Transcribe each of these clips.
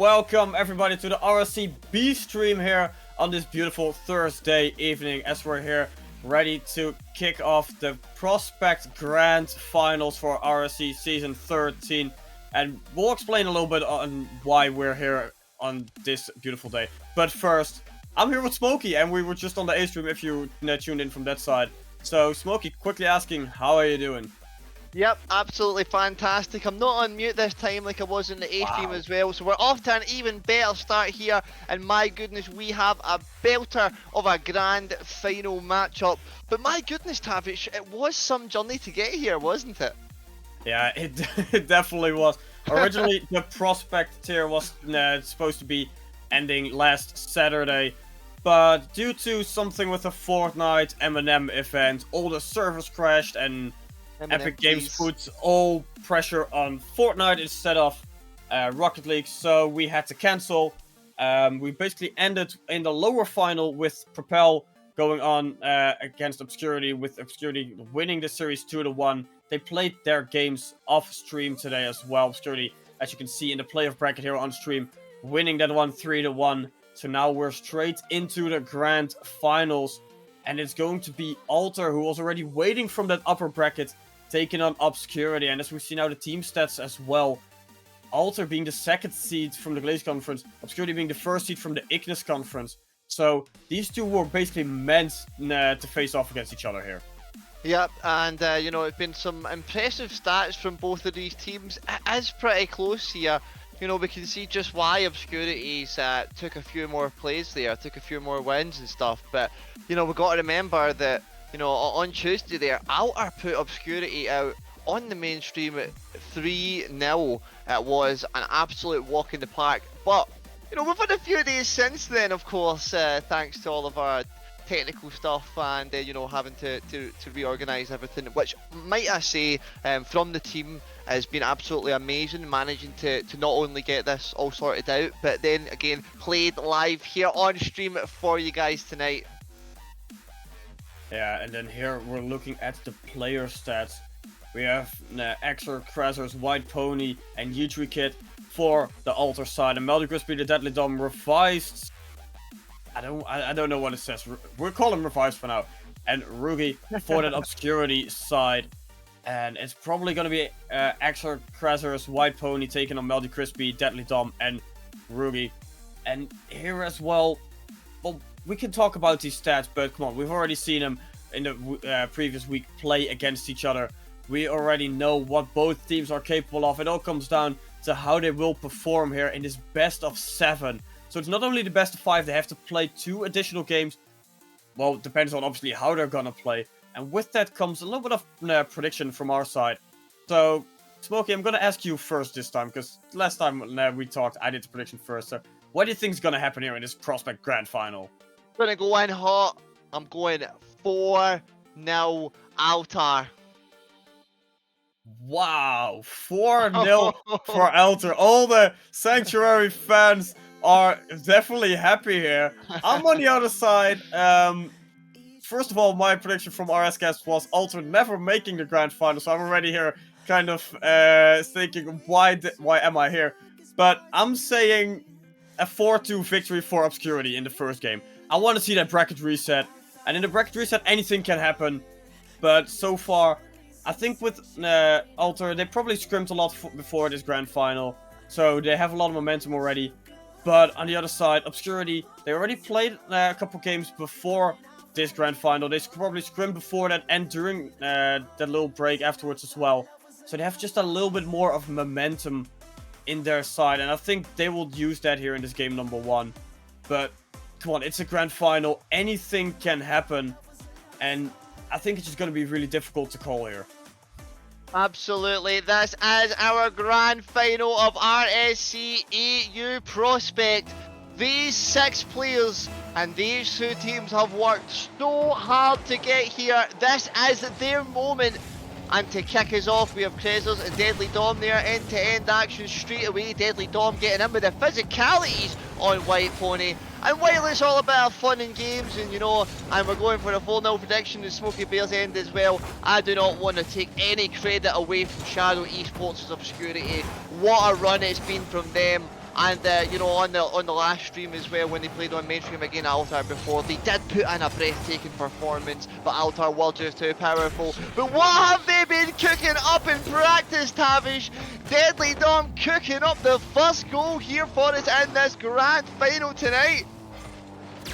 welcome everybody to the RSC stream here on this beautiful Thursday evening as we're here ready to kick off the Prospect Grand Finals for RSC Season 13. And we'll explain a little bit on why we're here on this beautiful day. But first, I'm here with Smokey, and we were just on the A stream if you tuned in from that side. So, Smokey, quickly asking, how are you doing? Yep, absolutely fantastic. I'm not on mute this time like I was in the A stream as well, so we're off to an even better start here, and my goodness, we have a belter of a grand final matchup. But my goodness, Tavish, it was some journey to get here, wasn't it? Yeah, it definitely was. Originally, the Prospect tier was supposed to be ending last Saturday, but due to something with a Fortnite M&M event, all the servers crashed and Epic Games put all pressure on Fortnite instead of Rocket League, so we had to cancel. We basically ended in the lower final with Apparel going on against Obscurity, with Obscurity winning the series 2-1. They played their games off stream today as well. Obscurity, as you can see in the playoff bracket here on stream, winning that one 3-1. So now we're straight into the grand finals, and it's going to be Alter, who was already waiting from that upper bracket, taking on Obscurity. And as we see now the team stats as well, Alter being the second seed from the Glaze Conference, Obscurity being the first seed from the Ignis Conference. So these two were basically meant to face off against each other here. Yep, and you know, it's been some impressive stats from both of these teams. It is pretty close here. You know, we can see just why Obscurity's took a few more plays there, took a few more wins and stuff. But, you know, we've got to remember that, you know, on Tuesday there, Alter put Obscurity out on the mainstream at 3-0. It was an absolute walk in the park. But, you know, we've had a few days since then, of course, thanks to all of our technical stuff and, you know, having to reorganise everything, which, might I say, from the team has been absolutely amazing, managing to not only get this all sorted out, but then, again, played live here on stream for you guys tonight. Yeah, and then here we're looking at the player stats. We have Exer, Kraser's White Pony, and Yutri Kid for the Alter side, and Melody Crispy, the Deadly Dom, revised. I don't know what it says. We'll call him revised for now. And Rugi for that Obscurity side. And it's probably going to be Exer, Kraser's White Pony taking on Melody Crispy, Deadly Dom, and Rugi. And here as well, we can talk about these stats, but come on, we've already seen them in the previous week play against each other. We already know what both teams are capable of. It all comes down to how they will perform here in this best of 7. So it's not only the best of 5, they have to play 2 additional games. Well, it depends on obviously how they're gonna play. And with that comes a little bit of prediction from our side. So, Smokey, I'm gonna ask you first this time, because last time we talked, I did the prediction first. So, what do you think is gonna happen here in this Prospect Grand Final? I'm gonna go in hot. I'm going 4-0 Alter. Wow, 4-0 for Alter. All the Sanctuary fans are definitely happy here. I'm on the other side. First of all, my prediction from RSCast was Alter never making the grand final, so I'm already here kind of thinking, why am I here? But I'm saying a 4-2 victory for Obscurity in the first game. I want to see that bracket reset, and in the bracket reset, anything can happen. But so far, I think with Alter, they probably scrimped a lot before this grand final, so they have a lot of momentum already. But on the other side, Obscurity, they already played a couple games before this grand final. They probably scrimmed before that and during that little break afterwards as well. So they have just a little bit more of momentum in their side. And I think they will use that here in this game number 1. But come on, it's a grand final. Anything can happen. And I think it's just going to be really difficult to call here. Absolutely, this is our grand final of RSC EU Prospect. These 6 players and these 2 teams have worked so hard to get here. This is their moment. And to kick us off, we have Kraser's and Deadly Dom there, end-to-end action straight away. Deadly Dom getting in with the physicalities on White Pony. And while it's all about fun and games, and you know, and we're going for a 4-0 prediction in Smoky Bear's end as well, I do not want to take any credit away from Shadow Esports' Obscurity. What a run it's been from them. And you know, on the last stream as well, when they played on mainstream again Altar before, they did put in a breathtaking performance, but Altar were just too powerful. But what have they been cooking up in practice, Tavish? Deadly Dom cooking up the first goal here for us in this grand final tonight.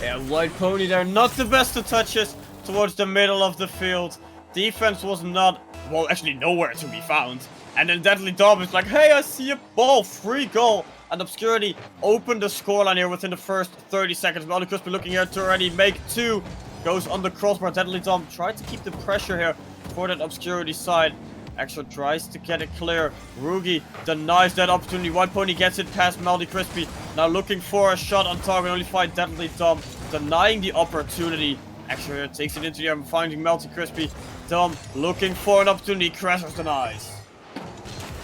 Yeah, White Pony, they're not the best of touches towards the middle of the field. Defense was not, well, actually nowhere to be found. And then Deadly Dom is like, hey, I see a ball, free goal. And Obscurity opened the scoreline here within the first 30 seconds. Melody Crispy looking here to already make 2. Goes on the crossbar. Deadly Dom tried to keep the pressure here for that Obscurity side. Extra tries to get it clear. Rugi denies that opportunity. White Pony gets it past Melody Crispy. Now looking for a shot on target. Only find Deadly Dom denying the opportunity. Extra here takes it into the air and finding Melody Crispy. Dom looking for an opportunity. Crashers denies.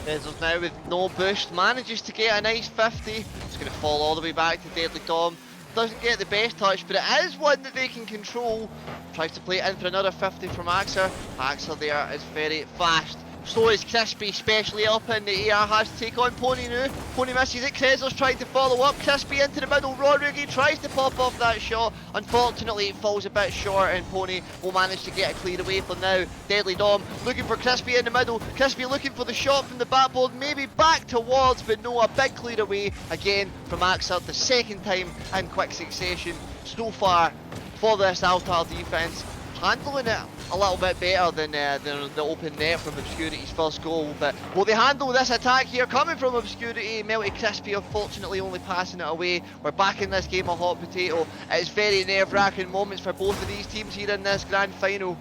Bezos now with no boost, manages to get a nice 50. It's going to fall all the way back to Deadly Dom. Doesn't get the best touch, but it is one that they can control. Tries to play it in for another 50 from Axer. Axer there is very fast. So is Crispy, especially up in the air, has to take on Pony now. Pony misses it, Krezler's trying to follow up. Crispy into the middle, Rodriguez tries to pop off that shot. Unfortunately, it falls a bit short and Pony will manage to get it cleared away for now. Deadly Dom looking for Crispy in the middle. Crispy looking for the shot from the backboard, maybe back towards, but no, a big clear away again from Axel, the second time in quick succession so far for this Altar defense. Handling it a little bit better than the open net from Obscurity's first goal, but will they handle this attack here coming from Obscurity? Melty Crispy unfortunately only passing it away. We're back in this game of hot potato. It's very nerve-wracking moments for both of these teams here in this grand final.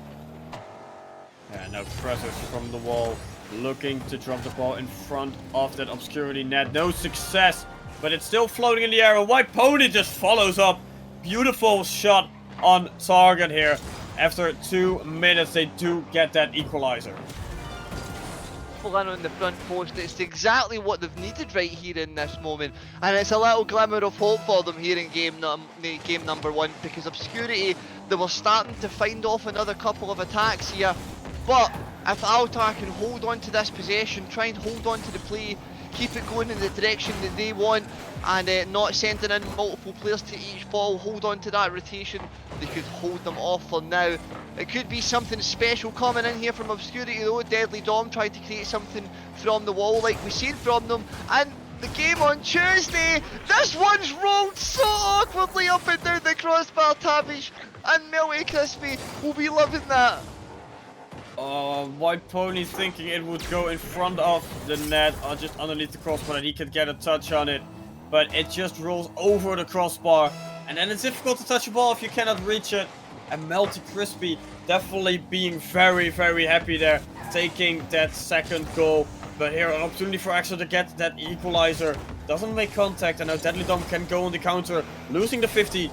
Yeah, now Pressers from the wall looking to drop the ball in front of that Obscurity net. No success, but it's still floating in the air. White Pony just follows up. Beautiful shot on target here. After 2 minutes, they do get that equalizer. Full in on the front post. It's exactly what they've needed right here in this moment, and it's a little glimmer of hope for them here in game number 1, because Obscurity, they were starting to find off another couple of attacks here. But if Altar can hold on to this possession, try and hold on to the play, keep it going in the direction that they want, and not sending in multiple players to each ball, hold on to that rotation, they could hold them off for now. It could be something special coming in here from Obscurity though. Deadly Dom tried to create something from the wall like we've seen from them, and the game on Tuesday, this one's rolled so awkwardly up and down the crossbar, Tavish, and Melty Crispy will be loving that. White Pony thinking it would go in front of the net, or just underneath the crossbar, and he could get a touch on it. But it just rolls over the crossbar, and then it's difficult to touch a ball if you cannot reach it. And Melty Crispy definitely being very, very happy there, taking that second goal. But here, an opportunity for Axel to get that equalizer. Doesn't make contact, and now Deadly Dom can go on the counter, losing the 50.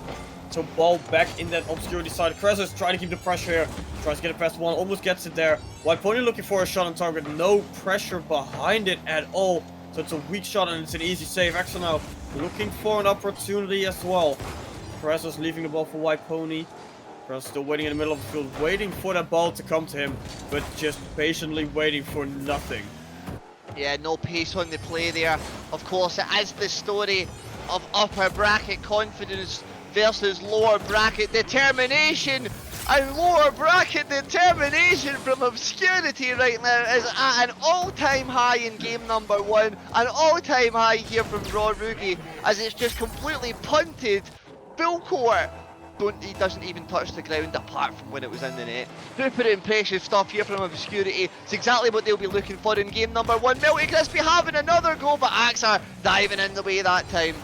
So ball back in that Obscurity side. Krezers trying to keep the pressure here. Tries to get it past one, almost gets it there. White Pony looking for a shot on target. No pressure behind it at all. So it's a weak shot and it's an easy save. Axel now looking for an opportunity as well. Krezers leaving the ball for White Pony. Krezers still waiting in the middle of the field, waiting for that ball to come to him, but just patiently waiting for nothing. Yeah, no pace on the play there. Of course, it is the story of upper bracket confidence versus lower bracket determination, and lower bracket determination from Obscurity right now is at an all-time high in game number 1, an all-time high here from Rodriguez, as it's just completely punted full court. He doesn't even touch the ground apart from when it was in the net. Super impressive stuff here from Obscurity. It's exactly what they'll be looking for in game number 1. Melty Crispy having another go, but Axar diving in the way that time.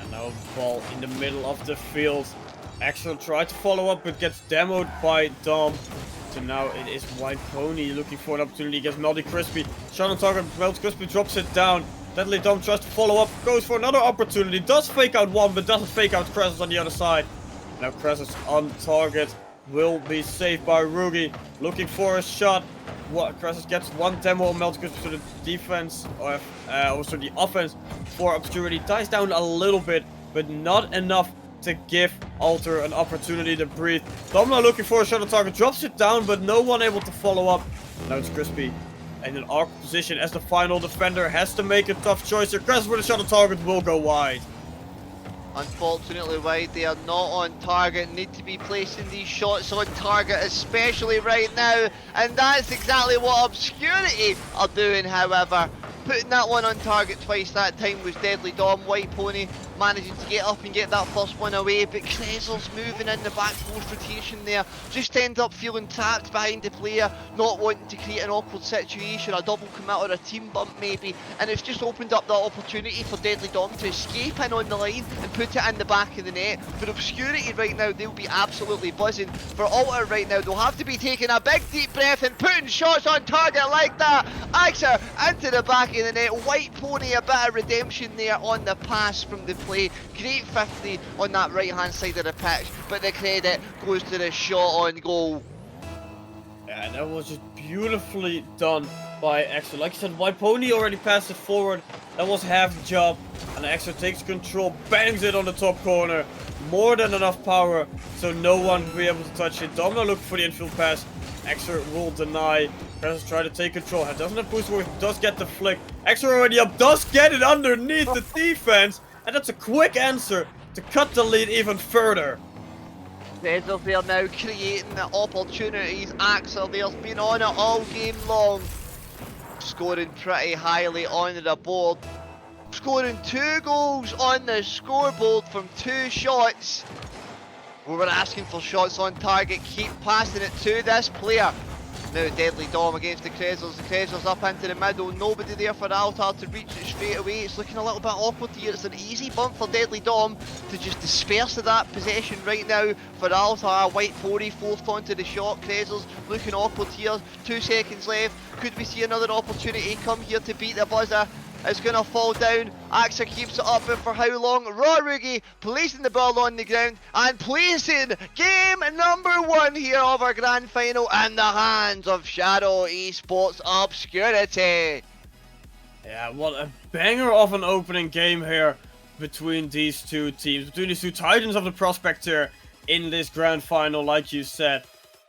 Now ball in the middle of the field. Axel tried to follow up, but gets demoed by Dom. So now it is White Pony looking for an opportunity against Melty Crispy. Shot on target, Melty Crispy drops it down. Deadly Dom tries to follow up, goes for another opportunity. Does fake out one, but doesn't fake out Krezers on the other side. Now Krezers on target will be saved by Rugi. Looking for a shot. Krezers gets one demo on Melty Crispy to the defense, or also the offense for Obscurity. Dies down a little bit, but not enough to give Alter an opportunity to breathe. Dom now looking for a shot on target, drops it down, but no one able to follow up. Now it's Crispy in an awkward position as the final defender has to make a tough choice here. Crest with a shot on target will go wide. Unfortunately wide, they are not on target, need to be placing these shots on target, especially right now, and that's exactly what Obscurity are doing. However, putting that one on target twice that time was Deadly Dom. White Pony managing to get up and get that first one away, but Krezel's moving in the back post rotation there, just end up feeling trapped behind the player, not wanting to create an awkward situation, a double commit or a team bump maybe, and it's just opened up that opportunity for Deadly Dom to escape in on the line and put it in the back of the net. For Obscurity right now, they'll be absolutely buzzing. For Alter right now, they'll have to be taking a big deep breath and putting shots on target like that. Axer into the back of the net. White Pony a bit of redemption there on the pass from the play. Great 50 on that right hand side of the pitch, but the credit goes to the shot on goal. Yeah, that was just beautifully done by Axer. Like I said, White Pony already passed it forward. That was half the job. And Axer takes control, bangs it on the top corner. More than enough power, so no one will be able to touch it. Domino looking for the infield pass. Axer will deny. Does try to take control. Doesn't have boost work, does get the flick. Axer already up, does get it underneath the defense. And that's a quick answer to cut the lead even further. Krezel there now creating the opportunities. Axel there's been on it all game long. Scoring pretty highly on the board. Scoring 2 goals on the scoreboard from 2 shots. We were asking for shots on target, keep passing it to this player. Now Deadly Dom against the Krezel's up into the middle, nobody there for Altar to reach it straight away. It's looking a little bit awkward here. It's an easy bump for Deadly Dom to just disperse of that possession right now for Altar. White Pony forced onto the shot. Krezel's looking awkward here, 2 seconds left. Could we see another opportunity come here to beat the buzzer? It's going to fall down. Axer keeps it up, but for how long? Ronaldo placing the ball on the ground and placing game number 1 here of our grand final in the hands of Shadow Esports Obscurity. Yeah, what a banger of an opening game here between these two teams, between these two titans of the prospect here in this grand final, like you said.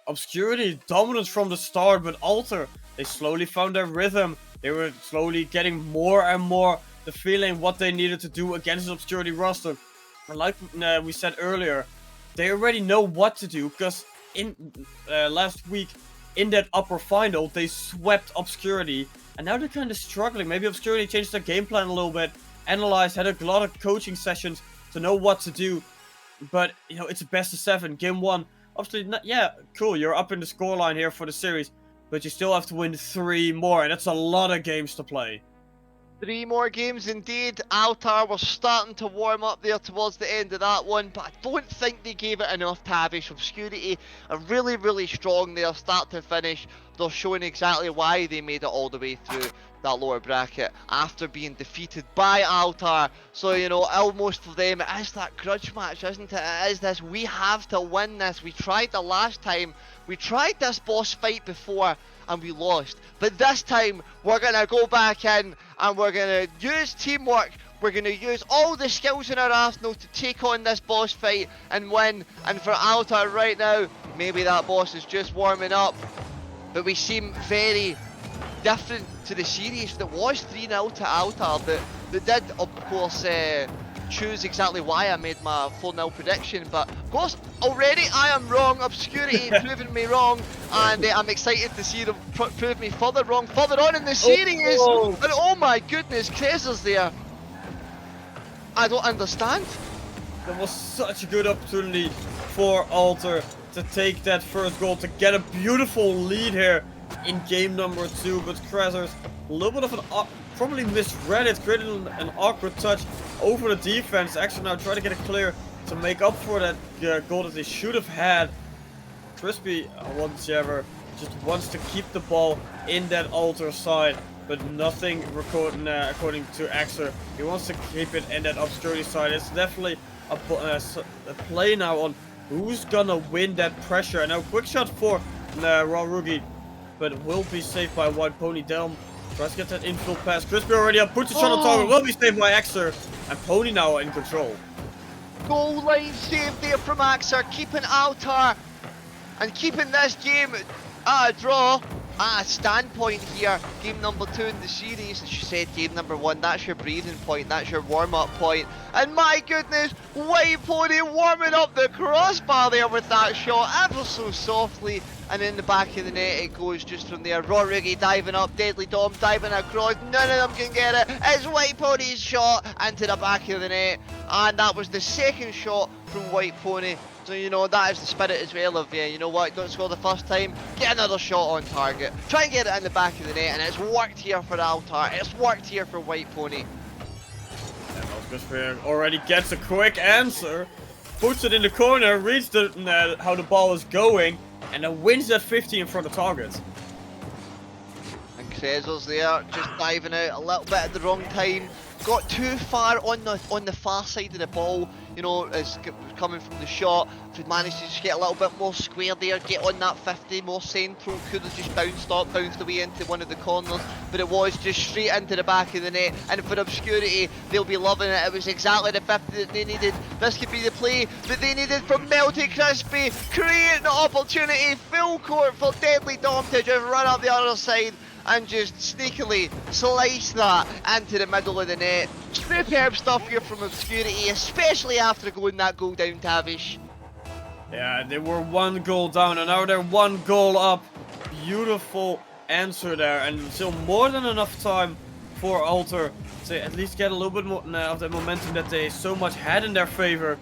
Obscurity dominant from the start, but Alter, they slowly found their rhythm. They were slowly getting more and more the feeling what they needed to do against the Obscurity roster. And like we said earlier, they already know what to do, because in last week in that upper final, they swept Obscurity, and now they're kind of struggling. Maybe Obscurity changed their game plan a little bit, analyzed, had a lot of coaching sessions to know what to do. But, you know, it's a best of 7, game 1. Obviously, yeah, cool, you're up in the scoreline here for the series. But you still have to win 3 more, and that's a lot of games to play. 3 more games indeed. Altar was starting to warm up there towards the end of that one, but I don't think they gave it enough to Avish. Obscurity are really, really strong there, start to finish. They're showing exactly why they made it all the way through that lower bracket after being defeated by Altar. So, you know, almost for them, it is that grudge match, isn't it? It is this, we have to win this. We tried the last time. We tried this boss fight before and we lost. But this time, we're going to go back in and we're going to use teamwork. We're going to use all the skills in our arsenal to take on this boss fight and win. And for Altar right now, maybe that boss is just warming up. But we seem very different to the series that was 3-0 to Altar. That did, of course, choose exactly why I made my 4-0 prediction, but of course already I am wrong. Obscurity proving me wrong, and I'm excited to see them prove me further wrong further on in the series. And oh my goodness, Krezel's there. I don't understand. That was such a good opportunity for Alter to take that first goal, to get a beautiful lead here in game number 2, but Krezel's a little bit of an probably misread it, created an awkward touch over the defense. Actually now try to get it clear to make up for that goal that they should have had. Crispy whatsoever just wants to keep the ball in that Alter side, but nothing according to Axer. He wants to keep it in that Obscurity side. It's definitely a play now on who's gonna win that pressure. And now quick shot for Ronaldo, but will be saved by White Pony. Delm tries to get that infield pass. Crispy already up, puts a shot on target, will be saved by Axer, and Pony now in control. Goal line save there from Axer, keeping Altar and keeping this game at a draw. at a standpoint here, game number 2 in the series. As you said, game number 1, that's your breathing point, that's your warm-up point. And my goodness, White Pony warming up the crossbar there with that shot ever so softly. And in the back of the net it goes just from there. Ronaldo diving up, Deadly Dom diving across, none of them can get it. It's White Pony's shot into the back of the net. And that was the second shot from White Pony. So, you know, that is the spirit as well of, you know what, don't score the first time, get another shot on target. Try and get it in the back of the net, and it's worked here for Altar, it's worked here for White Pony. And Flair already gets a quick answer, puts it in the corner, reads how the ball is going, and then wins that 50 in front of target. And Krezel's there, just diving out a little bit at the wrong time. Got too far on the far side of the ball, you know, as coming from the shot. If he'd managed to just get a little bit more square there, get on that 50, more central, could have just bounced away into one of the corners, but it was just straight into the back of the net. And for Obscurity, they'll be loving it. It was exactly the 50 that they needed. This could be the play that they needed from Melty Crispy, creating the opportunity, full court for Deadly Dom to just run up the other side and just sneakily slice that into the middle of the net. Superb stuff here from Obscurity, especially after going that goal down, Tavish. Yeah, they were 1 goal down and now they're 1 goal up. Beautiful answer there, and still more than enough time for Alter to at least get a little bit more of the momentum that they so much had in their favor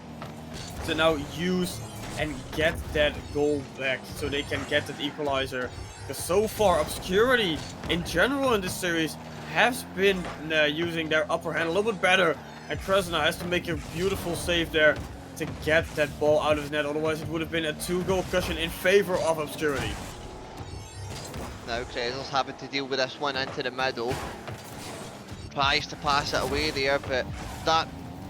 to now use and get that goal back so they can get that equalizer. Because so far, Obscurity, in general in this series, has been using their upper hand a little bit better. And Krasna has to make a beautiful save there to get that ball out of his net. Otherwise, it would have been a 2-goal cushion in favor of Obscurity. Now Krezel's having to deal with this one into the middle. Tries to pass it away there, but that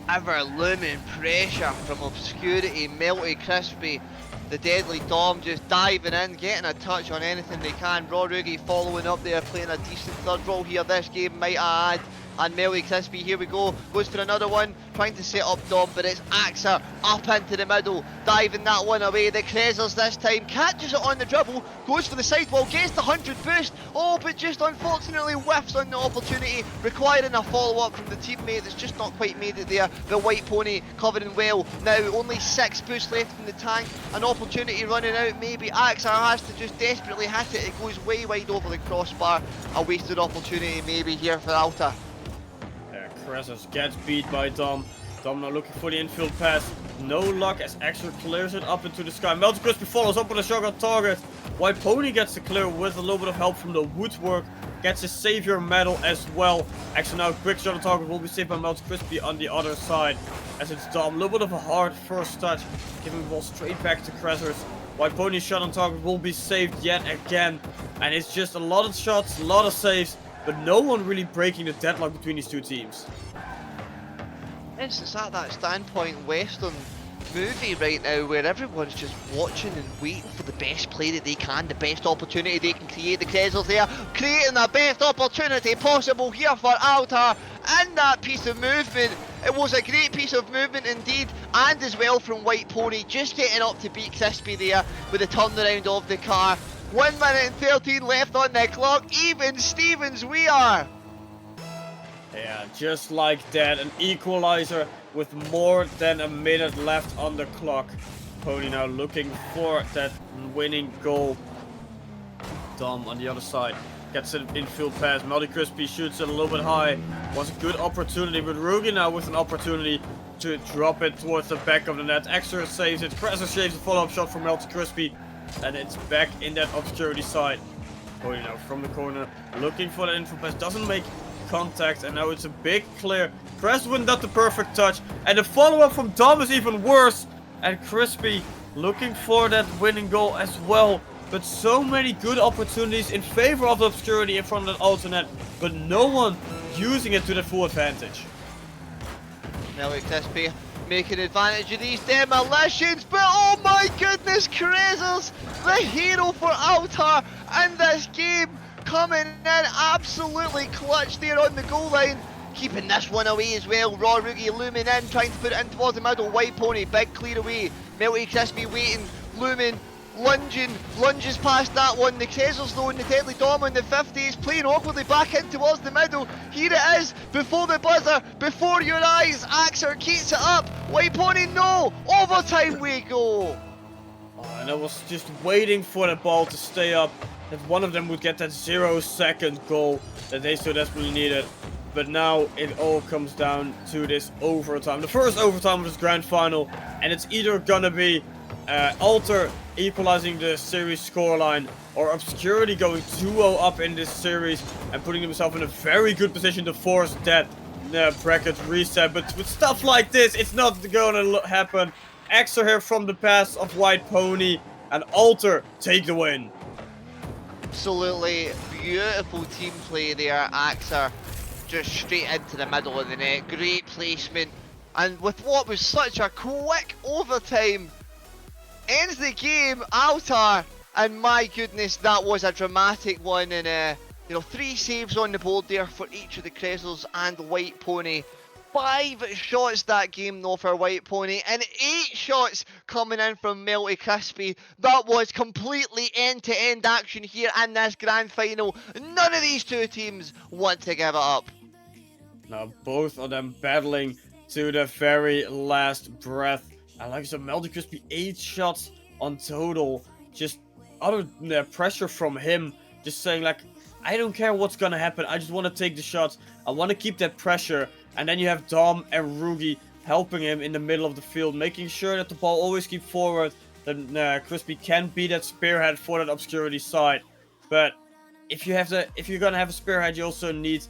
ever-looming pressure from Obscurity, Melty Crispy, the Deadly Dom just diving in, getting a touch on anything they can. Ronaldo following up there, playing a decent third role here this game, might I add. And Melty Crispy, here we go, goes for another one, trying to set up Dom, but it's Axa up into the middle, diving that one away. The Krezels this time catches it on the dribble, goes for the sidewall, gets the 100 boost, oh, but just unfortunately whiffs on the opportunity, requiring a follow-up from the teammate that's just not quite made it there. The White Pony covering well. Now only 6 boosts left in the tank, an opportunity running out, maybe Axa has to just desperately hit it. It goes way wide over the crossbar, a wasted opportunity maybe here for Alta. Krasas gets beat by Dom. Dom now looking for the infield pass. No luck as Axel clears it up into the sky. Melty Crispy follows up with a shot on target. White Pony gets the clear with a little bit of help from the woodwork. Gets his savior medal as well. Axel now quick shot on target will be saved by Melty Crispy on the other side. As it's Dom, a little bit of a hard first touch. Giving the ball straight back to Krasas. White Pony's shot on target will be saved yet again. And it's just a lot of shots, a lot of saves. But no one really breaking the deadlock between these two teams. It's at that standpoint Western movie right now where everyone's just watching and waiting for the best play that they can, the best opportunity they can create. The Krezels there, creating the best opportunity possible here for Altar. And that piece of movement, it was a great piece of movement indeed, and as well from White Pony, just getting up to beat Crispy there with the turnaround of the car. 1 minute and 13 left on the clock, even Stevens we are. Yeah, just like that, an equalizer with more than a minute left on the clock. Pony now looking for that winning goal. Dom on the other side gets an infield pass. Melty Crispy shoots it a little bit high. Was a good opportunity, but Rugi now with an opportunity to drop it towards the back of the net. Extra saves it. Krasser saves a follow-up shot from Melty Crispy. And it's back in that Obscurity side. Pony now from the corner, looking for the infield pass. Doesn't make contact, and now it's a big clear. Cresswin got the perfect touch, and the follow-up from Dom is even worse. And Crispy looking for that winning goal as well. But so many good opportunities in favor of the Obscurity in front of that alternate, but no one using it to their full advantage. Melty Crispy making advantage of these demolitions, but oh my goodness, Krezels, the hero for Altar in this game, coming in absolutely clutch there on the goal line, keeping this one away as well. Raw Rugi looming in, trying to put it in towards the middle. White Pony, big clear away. Melty Crispy waiting, looming. lunges past that one. The Cresels though in the Deadly Dom in the 50s, playing awkwardly back in towards the middle. Here it is, before the buzzer, before your eyes. Axer keeps it up. White Pony, no! Overtime we go! Oh, and I was just waiting for the ball to stay up, that one of them would get that 0-second goal that they so desperately needed. But now it all comes down to this overtime. The first overtime of this grand final, and it's either gonna be Alter equalizing the series scoreline or Obscurity going 2-0 up in this series and putting himself in a very good position to force that bracket reset. But with stuff like this, it's not gonna happen. Axer here from the pass of White Pony, and Alter take the win. Absolutely beautiful team play there. Axer just straight into the middle of the net. Great placement. And with what was such a quick overtime, ends the game, Altar. And my goodness, that was a dramatic one. And, 3 saves on the board there for each of the Cresels and White Pony. 5 shots that game though for White Pony, and 8 shots coming in from Melty Crispy. That was completely end-to-end action here in this grand final. None of these two teams want to give it up. Now both of them battling to the very last breath. And like I said, Melty Crispy 8 shots on total. Just utter pressure from him, just saying like, I don't care what's gonna happen, I just want to take the shots, I want to keep that pressure. And then you have Dom and Rugi helping him in the middle of the field, making sure that the ball always keeps forward, that Crispy can be that spearhead for that Obscurity side. But if you're gonna have a spearhead, you also need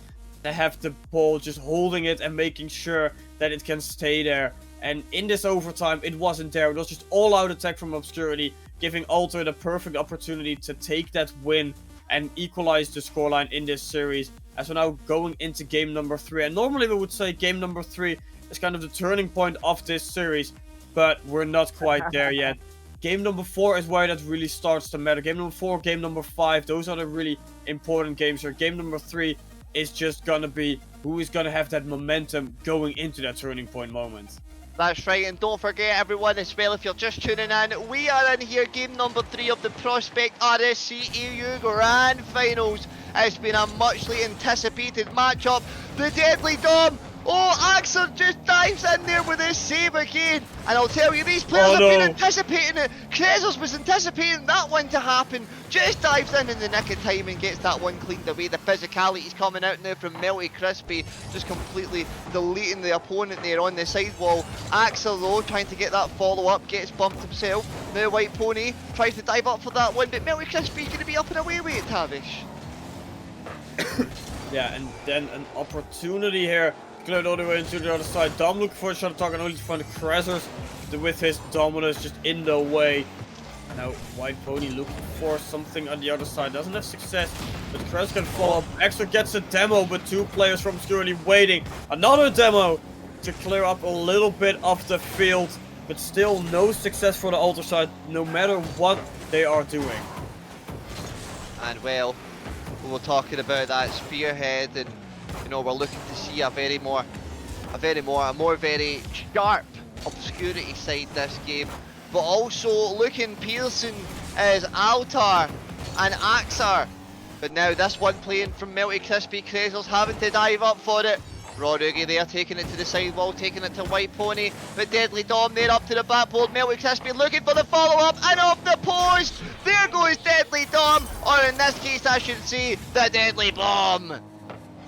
to have the ball just holding it and making sure that it can stay there. And in this overtime, it wasn't there. It was just all-out attack from Obscurity, giving Alter the perfect opportunity to take that win and equalize the scoreline in this series. As we're now going into game number 3. And normally we would say game number 3 is kind of the turning point of this series, but we're not quite there yet. Game number 4 is where that really starts to matter. Game number 4, game number 5, those are the really important games here. Game number 3 is just gonna be who is gonna have that momentum going into that turning point moment. That's right, and don't forget everyone as well, if you're just tuning in, we are in here, game number 3 of the Prospect RSC EU Grand Finals. It's been a muchly anticipated matchup. The Deadly Dom, Axer just dives in there with his save again. And I'll tell you, these players have been anticipating it. Cresels was anticipating that one to happen. Just dives in the nick of time and gets that one cleaned away. The physicality's coming out now from Melty Crispy, just completely deleting the opponent there on the sidewall. Axel though, trying to get that follow-up, gets bumped himself. Now White Pony tries to dive up for that one, but Melty Crispy's going to be up and away with it, Tavish. Yeah, and then an opportunity here. Cleared all the way into the other side. Dom looking for a shot attack and only to find the Cresers with his dominance just in the way. Now White Pony looking for something on the other side. Doesn't have success, but Cresers can follow up. Extra gets a demo, but 2 players from Obscurity waiting. Another demo to clear up a little bit of the field, but still no success for the Alter side, no matter what they are doing. And well, we were talking about that spearhead, and we're looking to see a more very sharp Obscurity side this game. But also looking Pearson as Altar and Axar. But now this one playing from Melty Crispy, Cresels having to dive up for it. Rugi there taking it to the sidewall, taking it to White Pony. But Deadly Dom there up to the backboard. Melty Crispy looking for the follow-up and off the post. There goes Deadly Dom, or in this case I should say the Deadly Bomb.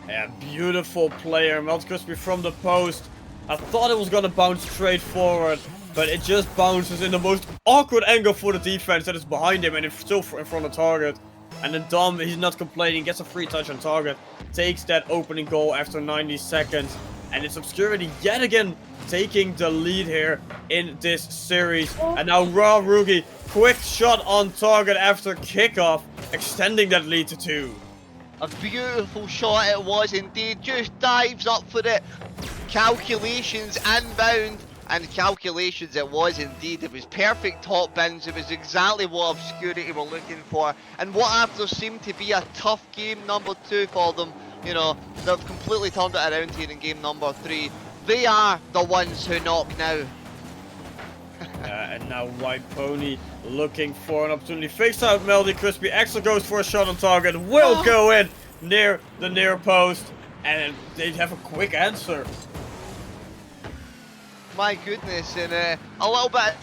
Yeah, beautiful player. Melty Crispy from the post. I thought it was gonna bounce straight forward, but it just bounces in the most awkward angle for the defense that is behind him and it's still in front of target. And then Dom, he's not complaining, gets a free touch on target, takes that opening goal after 90 seconds. And it's Obscurity yet again taking the lead here in this series. And now Rugi, quick shot on target after kickoff, extending that lead to 2. A beautiful shot it was indeed, just dives up for it. Calculations inbound, and calculations it was indeed. It was perfect top bins, it was exactly what Obscurity were looking for. And what after seemed to be a tough game number 2 for them, they've completely turned it around here in game number 3. They are the ones who knock now. And now White Pony looking for an opportunity. Fakes out Melody Crispy. Axel goes for a shot on target. Will go in near the near post. And they have a quick answer. My goodness, and a little bit.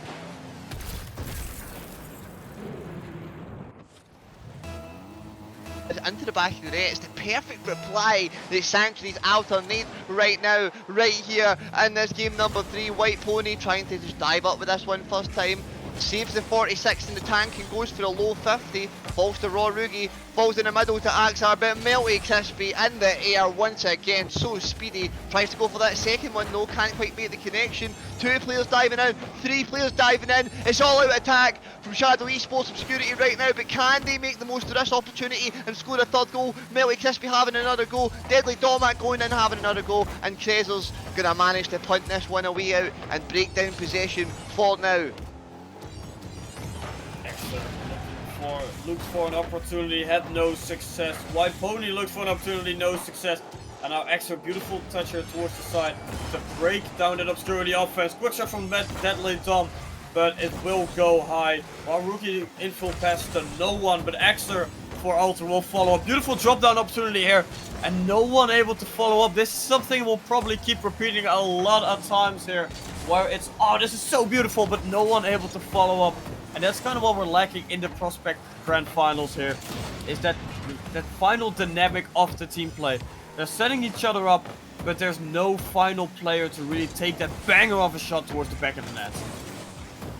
Into the back of the net. It's the perfect reply that Sanctuary's alternate right now, right here in this game number 3. White Pony trying to just dive up with this one first time. Saves the 46 in the tank and goes for a low 50. Falls to Raw Roogie. Falls in the middle to Axar, but Melty Crispy in the air once again. So speedy. Tries to go for that second one though. Can't quite make the connection. 2 players diving in. 3 players diving in. It's all out attack from Shadow Esports Obscurity right now. But can they make the most of this opportunity and score a third goal? Melty Crispy having another go. Deadly Domac going in having another go. And Krezer's going to manage to punt this one away out and break down possession for now. Looks for an opportunity, had no success. White Pony looks for an opportunity, no success. And now extra beautiful touch here towards the side to break down that Obscurity offense. Quick shot from Deadly Dom, but it will go high. While Rookie infill pass to no one, but Extra for Alter will follow up. Beautiful drop down opportunity here, and no one able to follow up. This is something we'll probably keep repeating a lot of times here, where it's, oh, this is so beautiful, but no one able to follow up. And that's kind of what we're lacking in the Prospect Grand Finals here, is that final dynamic of the team play. They're setting each other up, but there's no final player to really take that banger of a shot towards the back of the net.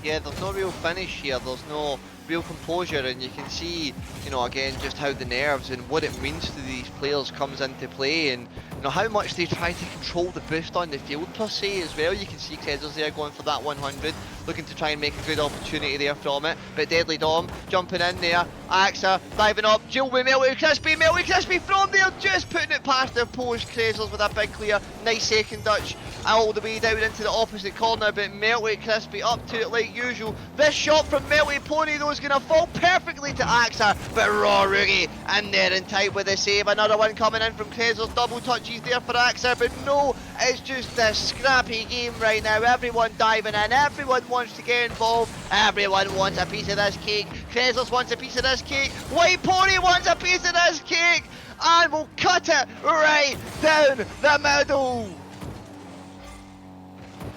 Yeah, there's no real finish here, there's no real composure, and you can see, you know, again, just how the nerves and what it means to these players comes into play, and you know how much they try to control the boost on the field per se as well. You can see Krezer's there going for that 100, looking to try and make a good opportunity there from it, but Deadly Dom jumping in there, Axa diving up, Jill with Melty Crispy from there, just putting it past their post. Krezer's with a big clear, nice second touch all the way down into the opposite corner, but Melty Crispy up to it like usual. This shot from Melty Pony though is going to fall perfectly to Axa, but Raw Roogie in there in time with the save. Another one coming in from Krezer's, double touches there for Axa, but no, it's just a scrappy game right now. Everyone diving in, everyone wants to get involved, everyone wants a piece of this cake. Krezer's wants a piece of this cake, White Pony wants a piece of this cake, and we'll cut it right down the middle.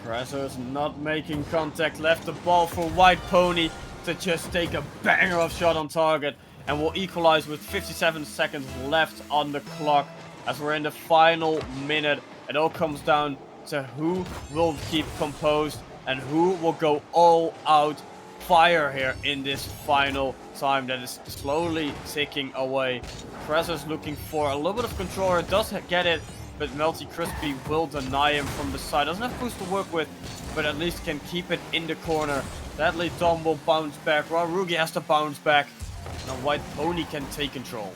Krezer's not making contact, left the ball for White Pony to just take a banger of shot on target, and will equalize with 57 seconds left on the clock as we're in the final minute. It all comes down to who will keep composed and who will go all out fire here in this final time that is slowly ticking away. Krezer's looking for a little bit of control, does get it, but Melty Crispy will deny him from the side. Doesn't have boost to work with, but at least can keep it in the corner. Deadly Dom will bounce back. Raw Roogie has to bounce back. Now White Pony can take control.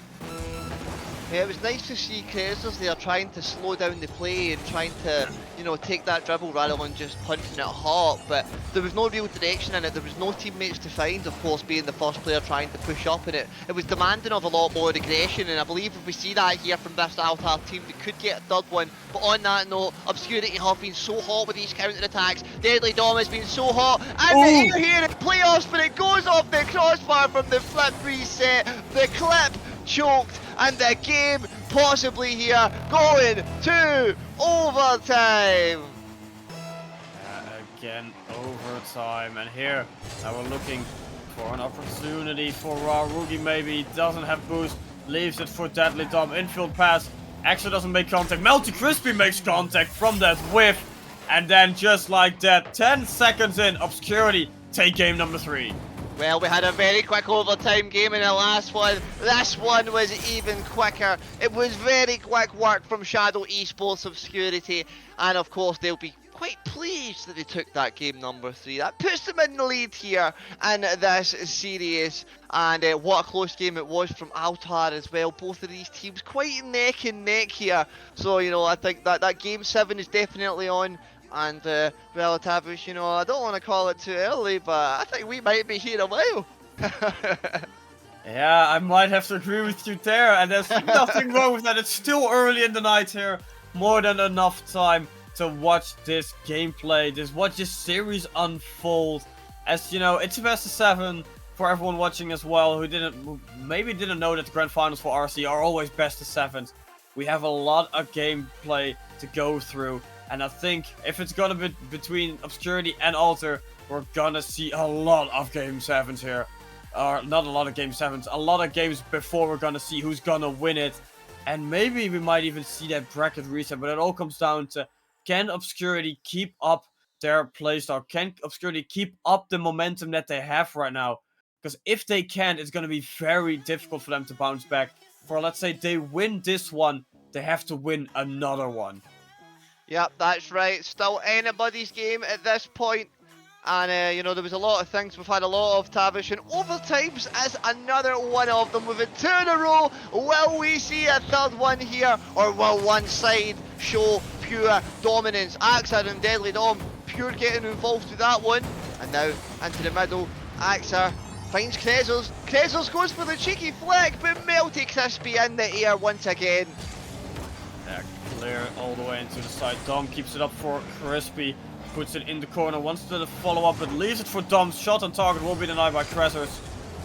Yeah, it was nice to see Krezer's there trying to slow down the play and trying to, you know, take that dribble rather than just punching it hard, but there was no real direction in it. There was no teammates to find, of course, being the first player trying to push up in it. It was demanding of a lot more aggression, and I believe if we see that here from this Altar team, we could get a third one. But on that note, Obscurity have been so hot with these counter-attacks. Deadly Dom has been so hot, and the air here in playoffs, but it goes off the crossbar from the flip reset. The clip choked, and the game possibly here going to overtime. Again, overtime, and here now we're looking for an opportunity for Raw Roogie. Maybe doesn't have boost, leaves it for Deadly Dom. Infield pass, actually doesn't make contact. Melty Crispy makes contact from that whiff, and then just like that, 10 seconds in, Obscurity take game number 3. Well, we had a very quick overtime game in the last one. This one was even quicker. It was very quick work from Shadow Esports Obscurity, and of course they'll be quite pleased that they took that game number 3. That puts them in the lead here in this series, and what a close game it was from Altar as well. Both of these teams quite neck and neck here, so you know, I think that game 7 is definitely on. And, well, Tavish, you know, I don't want to call it too early, but I think we might be here a while. Yeah, I might have to agree with you there, and there's nothing wrong with that. It's still early in the night here. More than enough time to watch this gameplay, watch this series unfold. As you know, it's a best of 7 for everyone watching as well who maybe didn't know that the grand finals for RC are always best of 7s. We have a lot of gameplay to go through, and I think if it's gonna be between Obscurity and Alter, we're gonna see a lot of game 7s here. Or not a lot of game 7s, a lot of games before we're gonna see who's gonna win it. And maybe we might even see that bracket reset, but it all comes down to, can Obscurity keep up their playstyle? Can Obscurity keep up the momentum that they have right now? Because if they can't, it's going to be very difficult for them to bounce back. For, let's say, they win this one, they have to win another one. Yep, that's right. Still anybody's game at this point. And, you know, there was a lot of things. We've had a lot of Tavish, and overtimes is another one of them. We've had 2 in a row. Will we see a third one here, or will one side show pure dominance? Axar and Deadly Dom, pure getting involved with that one. And now into the middle, Axar finds Krezos. Krezos goes for the cheeky flick, but Melty Crispy in the air once again. Yeah, clear all the way into the side. Dom keeps it up for Crispy. Puts it in the corner, wants to follow up, but leaves it for Dom. Shot on target will be denied by Krezos,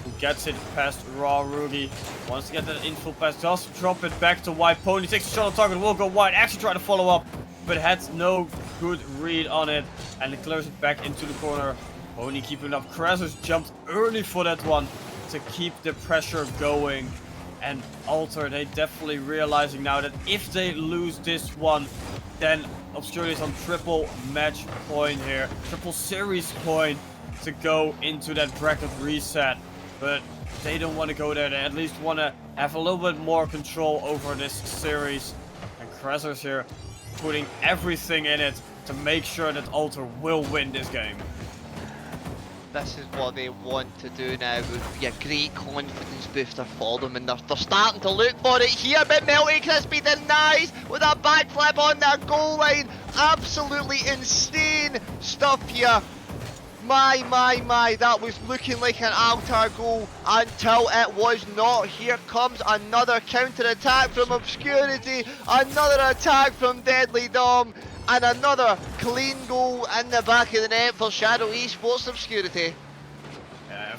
who gets it past Raw Rugi. Wants to get that info pass, does drop it back to White Pony. Takes a shot on target, will go wide. Actually try to follow up, but had no good read on it, and it clears it back into the corner. Pony keeping it up. Krezos jumped early for that one to keep the pressure going. And Alter, they definitely realizing now that if they lose this one, then Obscurity is on triple match point here. Triple series point to go into that bracket reset. But they don't want to go there. They at least want to have a little bit more control over this series. And Krezos here putting everything in it to make sure that Alter will win this game. This is what they want to do now. It would be a great confidence booster for them, and they're starting to look for it here. But Melty Crispy denies with a backflip on their goal line. Absolutely insane stuff here. My, that was looking like an Altar goal until it was not. Here comes another counter-attack from Obscurity, another attack from Deadly Dom, and another clean goal in the back of the net for Shadow Esports Obscurity.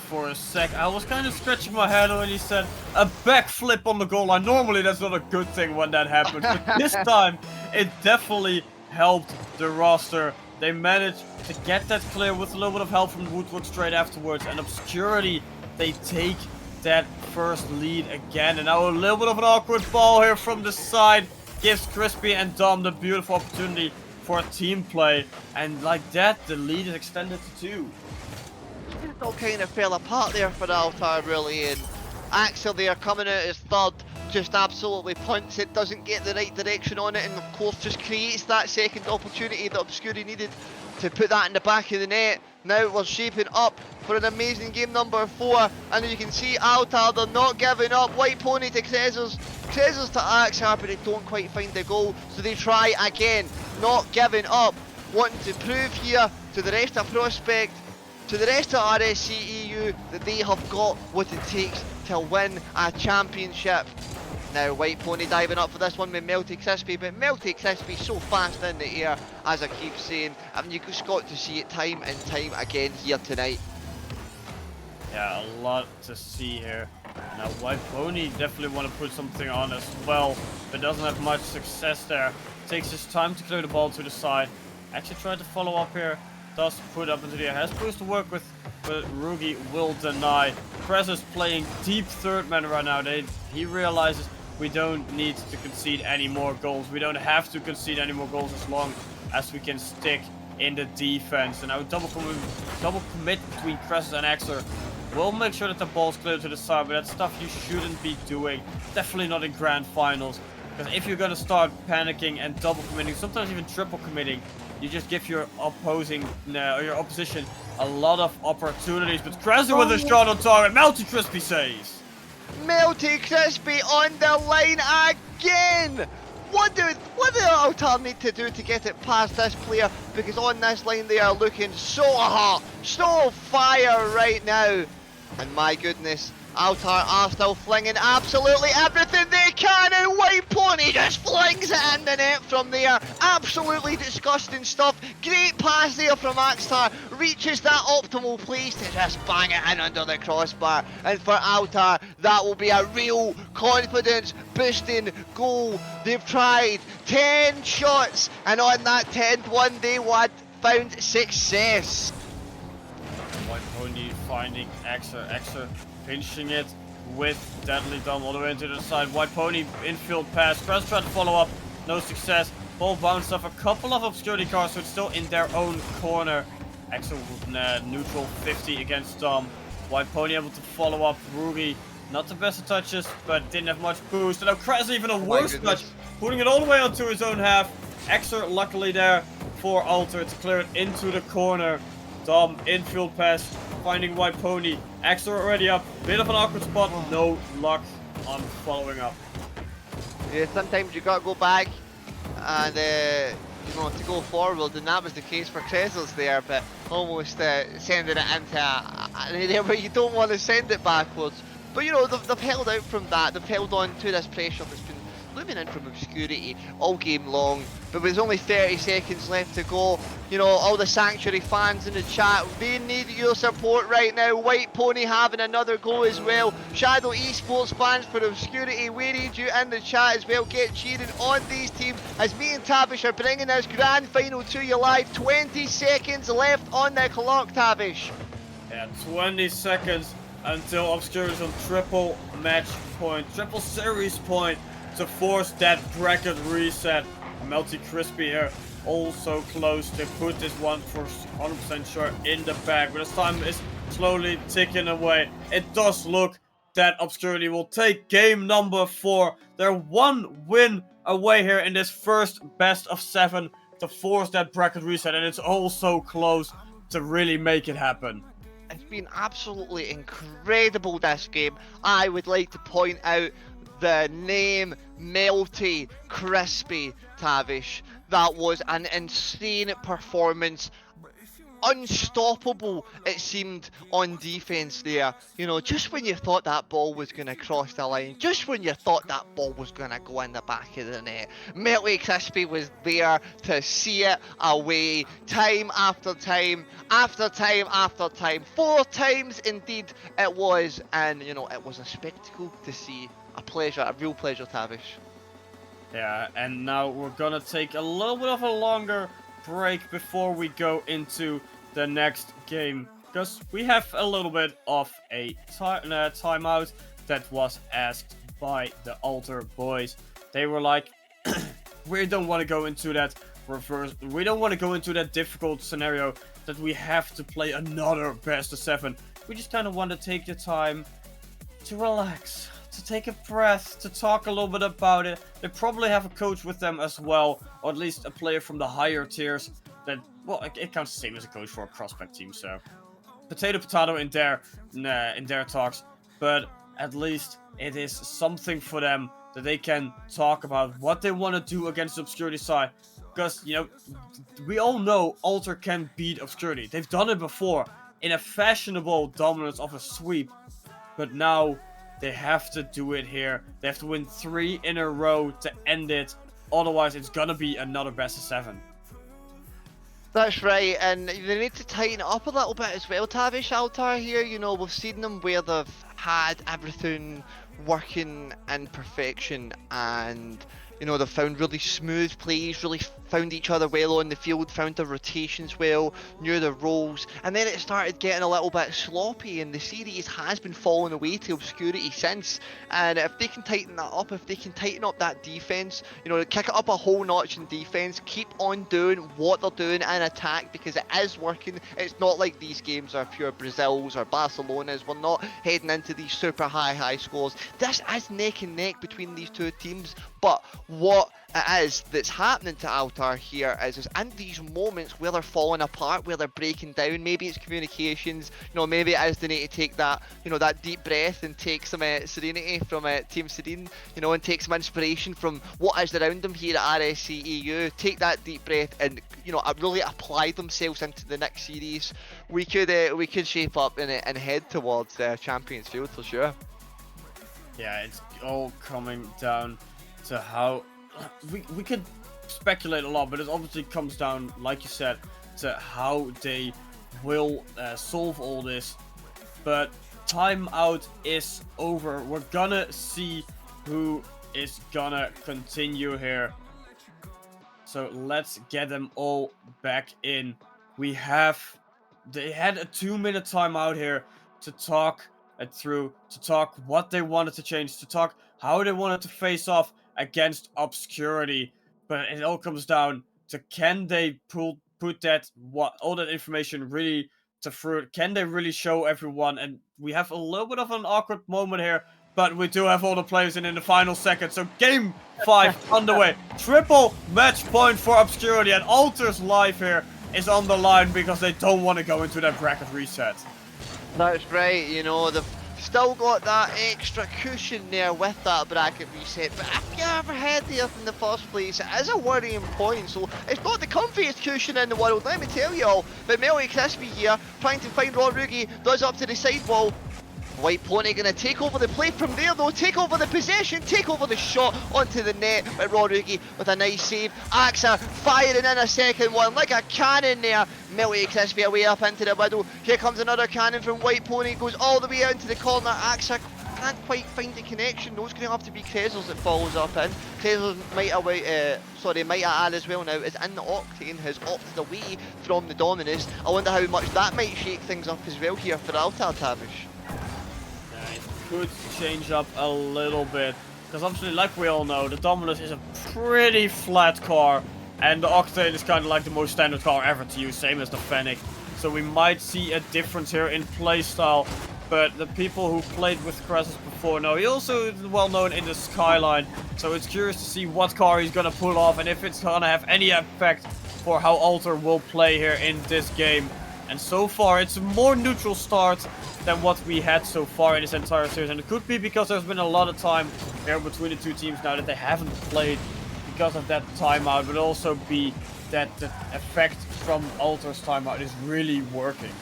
For a sec, I was kind of scratching my head when he said a backflip on the goal line. Normally that's not a good thing when that happens, but this time it definitely helped the roster. They managed to get that clear with a little bit of help from Woodward straight afterwards, and Obscurity, they take that first lead again. And now a little bit of an awkward ball here from the side gives Crispy and Dom the beautiful opportunity for a team play, and like that the lead is extended to 2. It all kind of fell apart there for Altar, really, and Axel there coming out as third, just absolutely punts it, doesn't get the right direction on it, and of course just creates that second opportunity that Obscurity needed to put that in the back of the net. Now we're shaping up for an amazing game number 4, and you can see Altar, they're not giving up. White Pony to Krezos, Krezos to Axar, but they don't quite find the goal, so they try again, not giving up, wanting to prove here to the rest of Prospect, to the rest of RSC EU, that they have got what it takes to win a championship. Now White Pony diving up for this one with Melty Crispy, but Melty Crispy so fast in the air, as I keep saying. I mean, you just got to see it time and time again here tonight. Yeah, a lot to see here. Now White Pony definitely want to put something on as well, but doesn't have much success there. Takes his time to clear the ball to the side. Actually tried to follow up here. Does put up into the air. Has supposed to work with, but Rugi will deny. Krezos playing deep third man right now. He realizes we don't need to concede any more goals. We don't have to concede any more goals as long as we can stick in the defense. And now double commit between Krezos and Axer will make sure that the ball's clear to the side, but that's stuff you shouldn't be doing. Definitely not in grand finals. Because if you're going to start panicking and double committing, sometimes even triple committing, you just give your opposition a lot of opportunities. But Krezos with a shot on target. Melty Crispy saves. Melty Crispy on the line again. What do Altar need to do to get it past this player? Because on this line they are looking so hot, so fire right now. And my goodness, Altar are still flinging absolutely everything they cannon, White Pony just flings it in the net from there. Absolutely disgusting stuff. Great pass there from Axtar, reaches that optimal place to just bang it in under the crossbar. And for Altar, that will be a real confidence boosting goal. They've tried 10 shots, and on that 10th one they found success. White Pony finding Exer pinching it with Deadly Dome all the way into the side. White Pony infield pass, Crest tried to follow up, no success. Ball bounced off a couple of Obscurity cards, so it's still in their own corner. Exer with neutral 50 against Dom. White Pony able to follow up. Ruby, not the best of touches, but didn't have much boost. And now Crest even a worse touch, putting it all the way onto his own half. Exer luckily there for Alter to clear it into the corner. Dom infield pass, finding White Pony. Exer already up, bit of an awkward spot, no luck on following up. Yeah, sometimes you gotta go back and you know, to go forward, and that was the case for Cressels there, but almost sending it into an area where you don't want to send it backwards. But you know, they've held out from that, they've held on to this pressure that's been looming in from Obscurity all game long. But with only 30 seconds left to go, you know, all the Sanctuary fans in the chat, they need your support right now. White Pony having another go as well. Shadow Esports fans for Obscurity, we need you in the chat as well. Get cheering on these teams as me and Tavish are bringing this grand final to you live. 20 seconds left on the clock, Tavish. Yeah, 20 seconds until Obscurity's on triple match point, triple series point to force that bracket reset. Melty Crispy here also close to put this one for 100% sure in the bag, but as time is slowly ticking away, it does look that Obscurity will take game number 4. They're one win away here in this first best of 7 to force that bracket reset, and it's all so close to really make it happen. It's been absolutely incredible this game. I would like to point out the name Melty Crispy, Tavish. That was an insane performance. Unstoppable, it seemed, on defense there. You know, just when you thought that ball was going to cross the line, just when you thought that ball was going to go in the back of the net, Melty Crispy was there to see it away time after time, after time after time. 4 times indeed it was, and you know, it was a spectacle to see. A pleasure, a real pleasure, Tavish. Yeah, and now we're gonna take a little bit of a longer break before we go into the next game, because we have a little bit of a timeout that was asked by the Alter boys. They were like, we don't want to go into that we don't want to go into that difficult scenario that we have to play another best of 7. We just kind of want to take the time to relax, to take a breath, to talk a little bit about it. They probably have a coach with them as well, or at least a player from the higher tiers that, well, it counts the same as a coach for a prospect team, so potato in their talks, but at least it is something for them that they can talk about what they want to do against the Obscurity side, because, you know, we all know Alter can beat Obscurity. They've done it before in a fashionable dominance of a sweep, but now they have to do it here. They have to win 3 in a row to end it. Otherwise, it's gonna be another best of 7. That's right, and they need to tighten it up a little bit as well, Tavish Altar here. You know, we've seen them where they've had everything working in perfection, and you know, they've found really smooth plays, really found each other well on the field, found their rotations well, knew their roles, and then it started getting a little bit sloppy, and the series has been falling away to Obscurity since. And if they can tighten that up, if they can tighten up that defense, you know, kick it up a whole notch in defense, keep on doing what they're doing in attack, because it is working. It's not like these games are pure Brazils or Barcelonas. We're not heading into these super high scores. This is neck and neck between these two teams, but what it is that's happening to Altar here is in these moments where they're falling apart, where they're breaking down, maybe it's communications, you know, maybe it is they need to take that, you know, that deep breath and take some serenity from Team Serene, you know, and take some inspiration from what is around them here at RSC EU, take that deep breath and, you know, really apply themselves into the next series. We could shape up and head towards Champions Field for sure. Yeah, it's all coming down to how we could speculate a lot, but it obviously comes down, like you said, to how they will solve all this. But timeout is over. We're gonna see who is gonna continue here. So let's get them all back in. They had a 2-minute timeout here to talk it through, to talk what they wanted to change, to talk how they wanted to face off against Obscurity. But it all comes down to, can they put all that information really to fruit? Can they really show everyone? And we have a little bit of an awkward moment here, but we do have all the players in the final second. So game 5 underway. Triple match point for Obscurity, and Alter's life here is on the line because they don't want to go into that bracket reset. That's right, you know, they've still got that extra cushion there with that bracket reset, but if you ever head there in the first place, it is a worrying point. So it's not the comfiest cushion in the world, let me tell you all. But Melty Crispy here, trying to find Rodrugi, does up to the sidewall. White Pony going to take over the play from there though, take over the possession, take over the shot onto the net, but Rodrugi with a nice save. Axa firing in a second one like a cannon there. Melty Crispy away up into the middle. Here comes another cannon from White Pony, goes all the way out into the corner. Axa can't quite find the connection. No, it's going to have to be Krezels that follows up in. Krezels might add as well now, is in the Octane, has opted away from the Dominus. I wonder how much that might shake things up as well here for Altar Tavish. Could change up a little bit, because obviously, like we all know, the Dominus is a pretty flat car, and the Octane is kind of like the most standard car ever to use, same as the Fennec. So we might see a difference here in playstyle, but the people who played with Krezels before know he also is well known in the Skyline, so it's curious to see what car he's gonna pull off and if it's gonna have any effect for how Alter will play here in this game. And so far, it's a more neutral start than what we had so far in this entire series. And it could be because there's been a lot of time here between the two teams now that they haven't played because of that timeout. But also be that the effect from Alter's timeout is really working.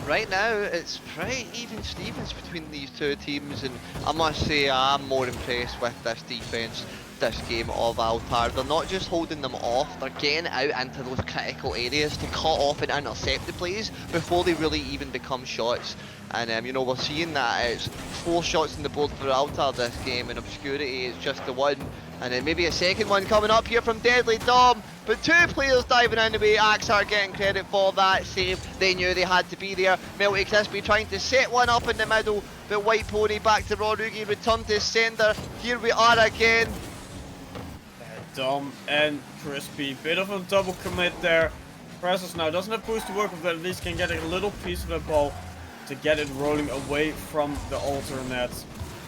Right now, it's pretty even Stevens between these two teams, and I must say I'm more impressed with this defense this game of Altar. They're not just holding them off, they're getting out into those critical areas to cut off and intercept the plays before they really even become shots. And you know, we're seeing that it's 4 shots on the board for Altar this game, and Obscurity is just the one. And then maybe a second one coming up here from Deadly Dom. But 2 players diving in the way. Axar getting credit for that save. They knew they had to be there. Melty Crispy trying to set one up in the middle. But White Pony back to Rodrugi. Return to sender. Here we are again. Dom and Crispy. Bit of a double commit there. Krezels now doesn't have boost to work with, but at least can get a little piece of the ball to get it rolling away from the Altar net.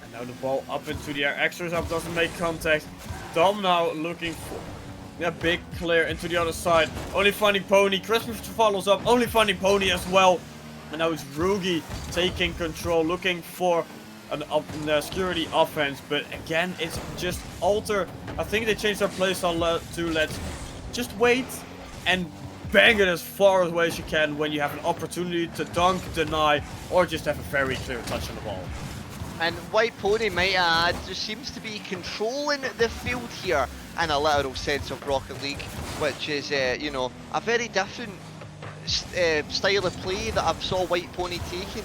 And now the ball up into the air. Extras up, doesn't make contact. Dom now looking for a big clear into the other side. Only finding Pony. Crispy follows up, only finding Pony as well. And now it's Rugi taking control, looking for an Obscurity offense. But again, it's just Alter. I think they changed their playstyle to let's just wait and bang it as far away as you can when you have an opportunity to dunk, deny, or just have a very clear touch on the ball. And White Pony, might add, just seems to be controlling the field here in a literal sense of Rocket League, which is, you know, a very different style of play that I've saw White Pony taking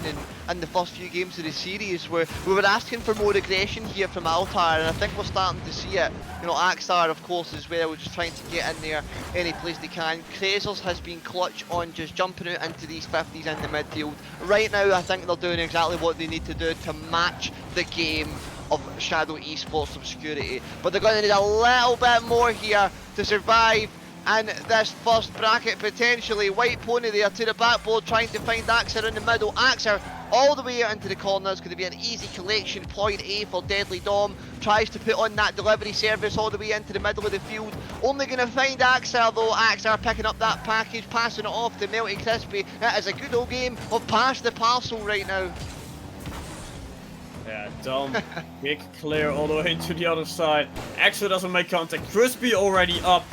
in the first few games of the series, where we were asking for more aggression here from Altar, and I think we're starting to see it. You know, Axar of course as well, just trying to get in there any place they can. Krezels has been clutch on just jumping out into these 50s in the midfield. Right now I think they're doing exactly what they need to do to match the game of Shadow Esports Obscurity, but they're going to need a little bit more here to survive. And this first bracket potentially. White Pony there to the backboard trying to find Axer in the middle. Axer all the way out into the corner. It's going to be an easy collection point A for Deadly Dom. Tries to put on that delivery service all the way into the middle of the field. Only going to find Axer though. Axer picking up that package, passing it off to Melty Crispy. That is a good old game of pass the parcel right now. Yeah, Dom, big clear all the way to the other side. Axer doesn't make contact. Crispy already up.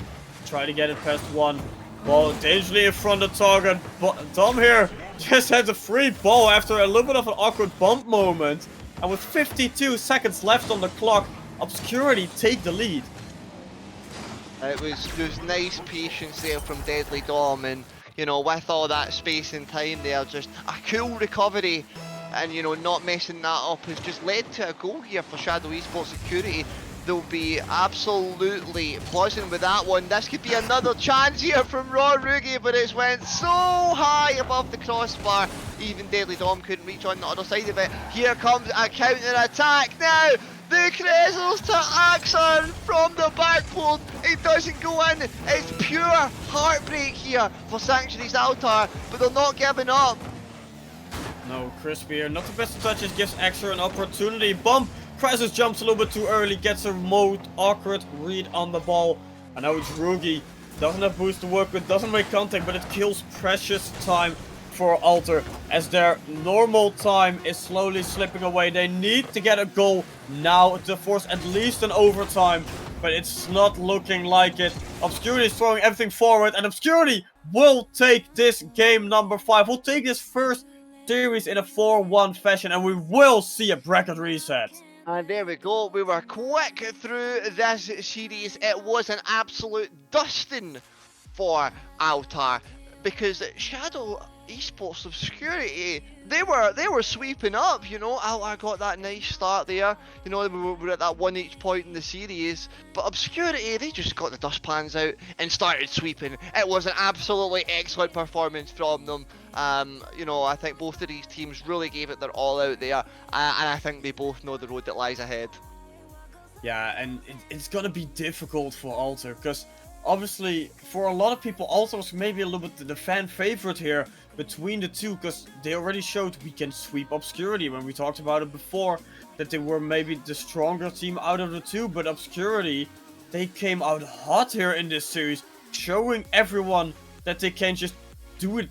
Try to get it past one. Ball dangerously in front of target. But Dom here just has a free ball after a little bit of an awkward bump moment. And with 52 seconds left on the clock, Obscurity take the lead. There's nice patience there from Deadly Dom, and you know, with all that space and time there, just a cool recovery, and you know, not messing that up has just led to a goal here for Shadow Esports Security. They'll be absolutely buzzing with that one. This could be another chance here from Rugi, but it's went so high above the crossbar, even Deadly Dom couldn't reach on the other side of it. Here comes a counter attack now. The Crezels to Axon from the backboard. It doesn't go in. It's pure heartbreak here for Sanctuary's Altar, but they're not giving up. No, Crispy here. Not the best of touches, gives Axer an opportunity. Bump. Crezels jumps a little bit too early, gets a remote, awkward read on the ball. And now it's Rugi. Doesn't have boost to work with, doesn't make contact, but it kills precious time for Alter as their normal time is slowly slipping away. They need to get a goal now to force at least an overtime, but it's not looking like it. Obscurity is throwing everything forward, and Obscurity will take this game number 5. We'll take this first series in a 4-1 fashion, and we will see a bracket reset. And there we go, we were quick through this series. It was an absolute dusting for Altar, because Shadow Esports Obscurity, they were sweeping up, you know. Altar got that nice start there, you know, we were at that 1 each point in the series, but Obscurity, they just got the dustpans out and started sweeping. It was an absolutely excellent performance from them. You know, I think both of these teams really gave it their all out there, and I think they both know the road that lies ahead. Yeah, and it's gonna be difficult for Alter, because obviously for a lot of people Alter was maybe a little bit the fan favorite here between the two, because they already showed we can sweep Obscurity when we talked about it before, that they were maybe the stronger team out of the two. But Obscurity, they came out hot here in this series, showing everyone that they can just do it,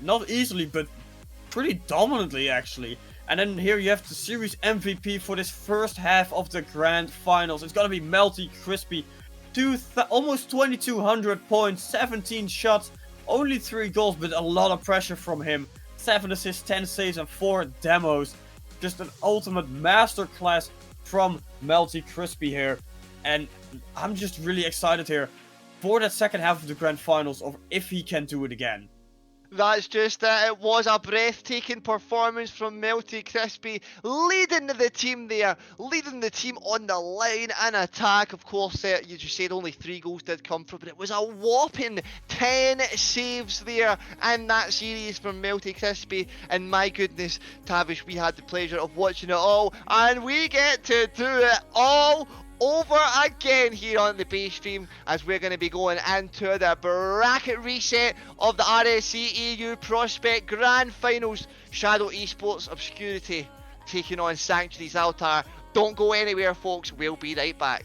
not easily, but pretty dominantly actually. And then here you have the series MVP for this first half of the grand finals. It's gonna be Melty Crispy. Almost 2200 points, 17 shots, only 3 goals, but a lot of pressure from him. 7 assists, 10 saves, and 4 demos. Just an ultimate masterclass from Melty Crispy here. And I'm just really excited here for that second half of the grand finals, of if he can do it again. That's just it. It was a breathtaking performance from Melty Crispy, leading the team there, leading the team on the line and attack. Of course, you just said only 3 goals did come from, but it was a whopping 10 saves there in that series from Melty Crispy. And my goodness, Tavish, we had the pleasure of watching it all, and we get to do it all over again here on the base stream, as we're going to be going into the bracket reset of the RSC EU Prospect Grand Finals. Shadow Esports Obscurity taking on Sanctuary's Altar. Don't go anywhere, folks. We'll be right back.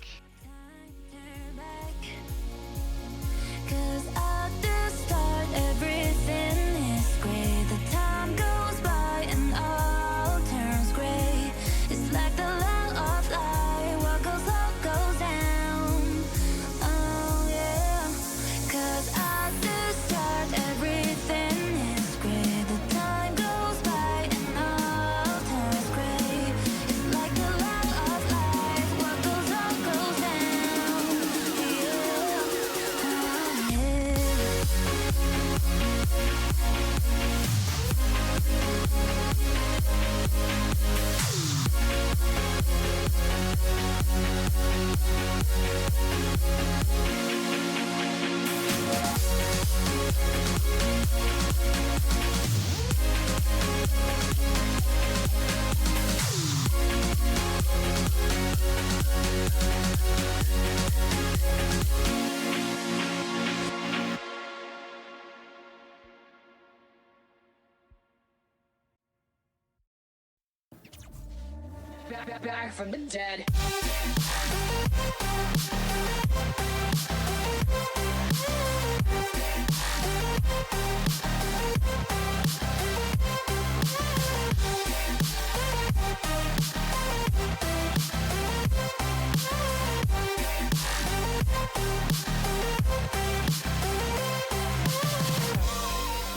Back from the dead.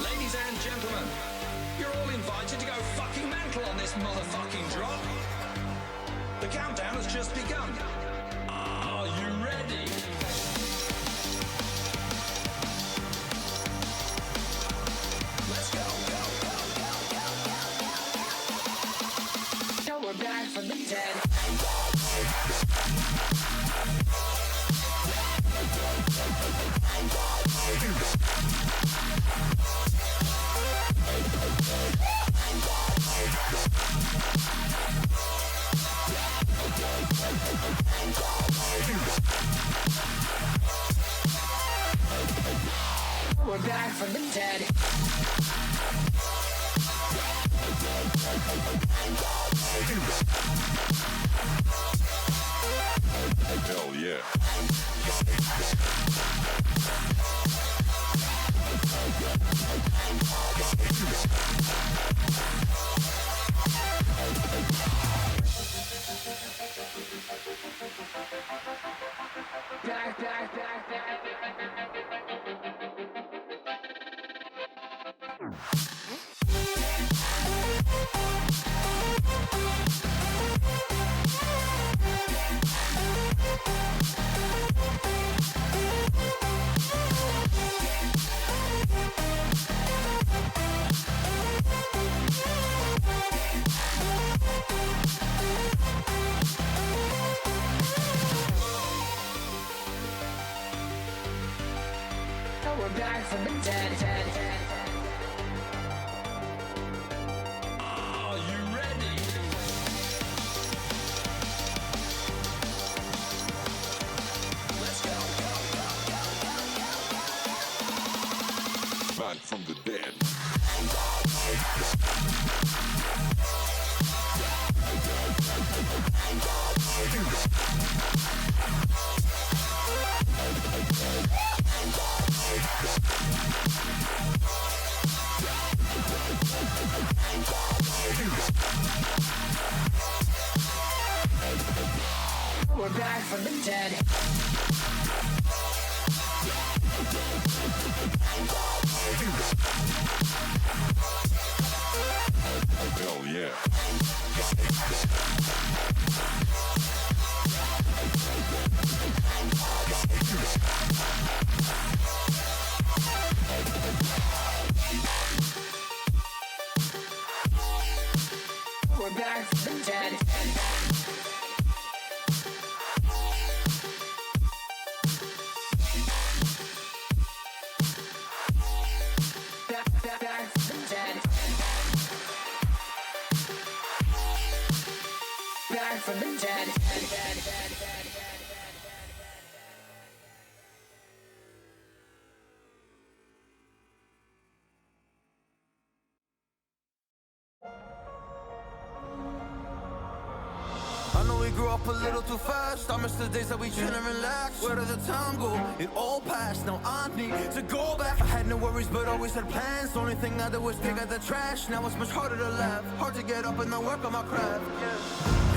Ladies and gentlemen, you're all invited to go fucking mental on this motherfucking drop. countdown has just begun. Are you ready? Let's go, go, go, go, go, go. So we're back from the dead. We're back from the dead. Hell yeah. Back, back, back, back. We're back from the dead. Are you ready? Let's go, go, go, go, go, go. Man from the dead. We're back from the dead. Hell yeah. We're back from the dead. Back from the dead. Back from the dead. I know we grew up a little too fast. I miss the days that we chill and relax. Where did the time go? It all passed. Now I need to go back. I had no worries, but always had plans. The only thing I did was dig out the trash. Now it's much harder to laugh. Hard to get up and then work on my craft.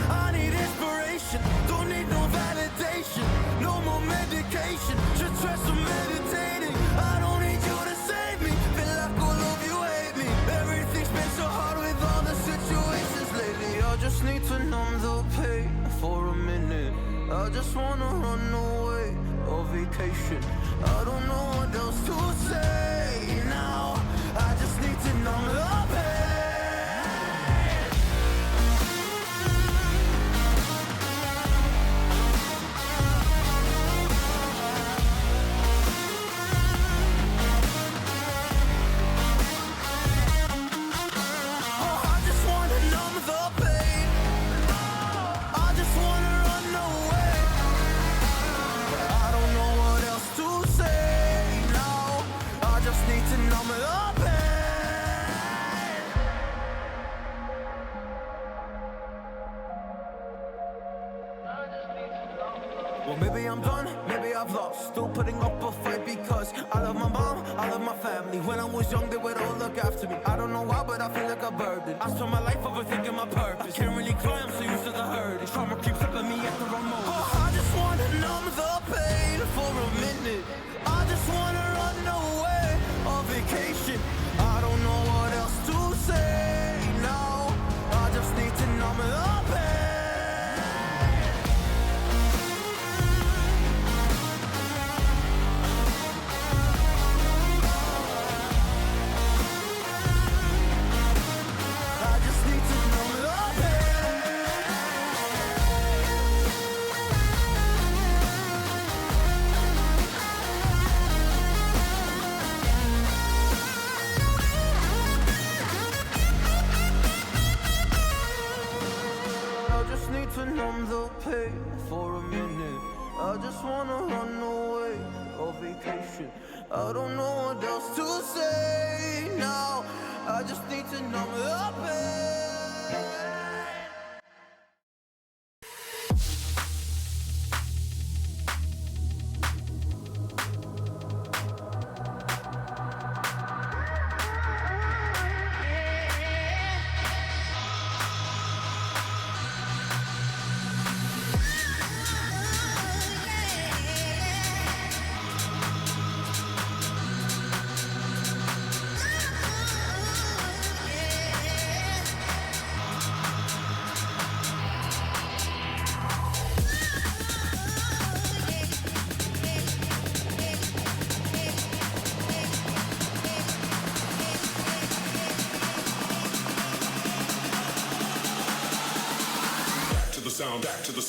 I need inspiration. Don't need no validation. No more medication. Just try some meditating. I don't need you to save me. Feel like all of you hate me. Everything's been so hard with all the situations lately. I just need to numb the pain for a minute. I just wanna run away on vacation. I don't know what else to say now. I just need to numb the pain. Well, maybe I'm done, maybe I've lost. Still putting up a fight because I love my mom, I love my family. When I was young, they would all look after me. I don't know why, but I feel like a burden. I spend my life overthinking my purpose. I can't really cry, I'm so used to the hurt. Trauma keeps up at me at the wrong moment. Oh, I just wanna numb the pain for a minute. I just wanna run away on vacation. I don't know what else to say now. I just need to numb the pain. numb the pain for a minute. I just wanna run away on vacation. I don't know what else to say now. I just need to numb the pain. Back to the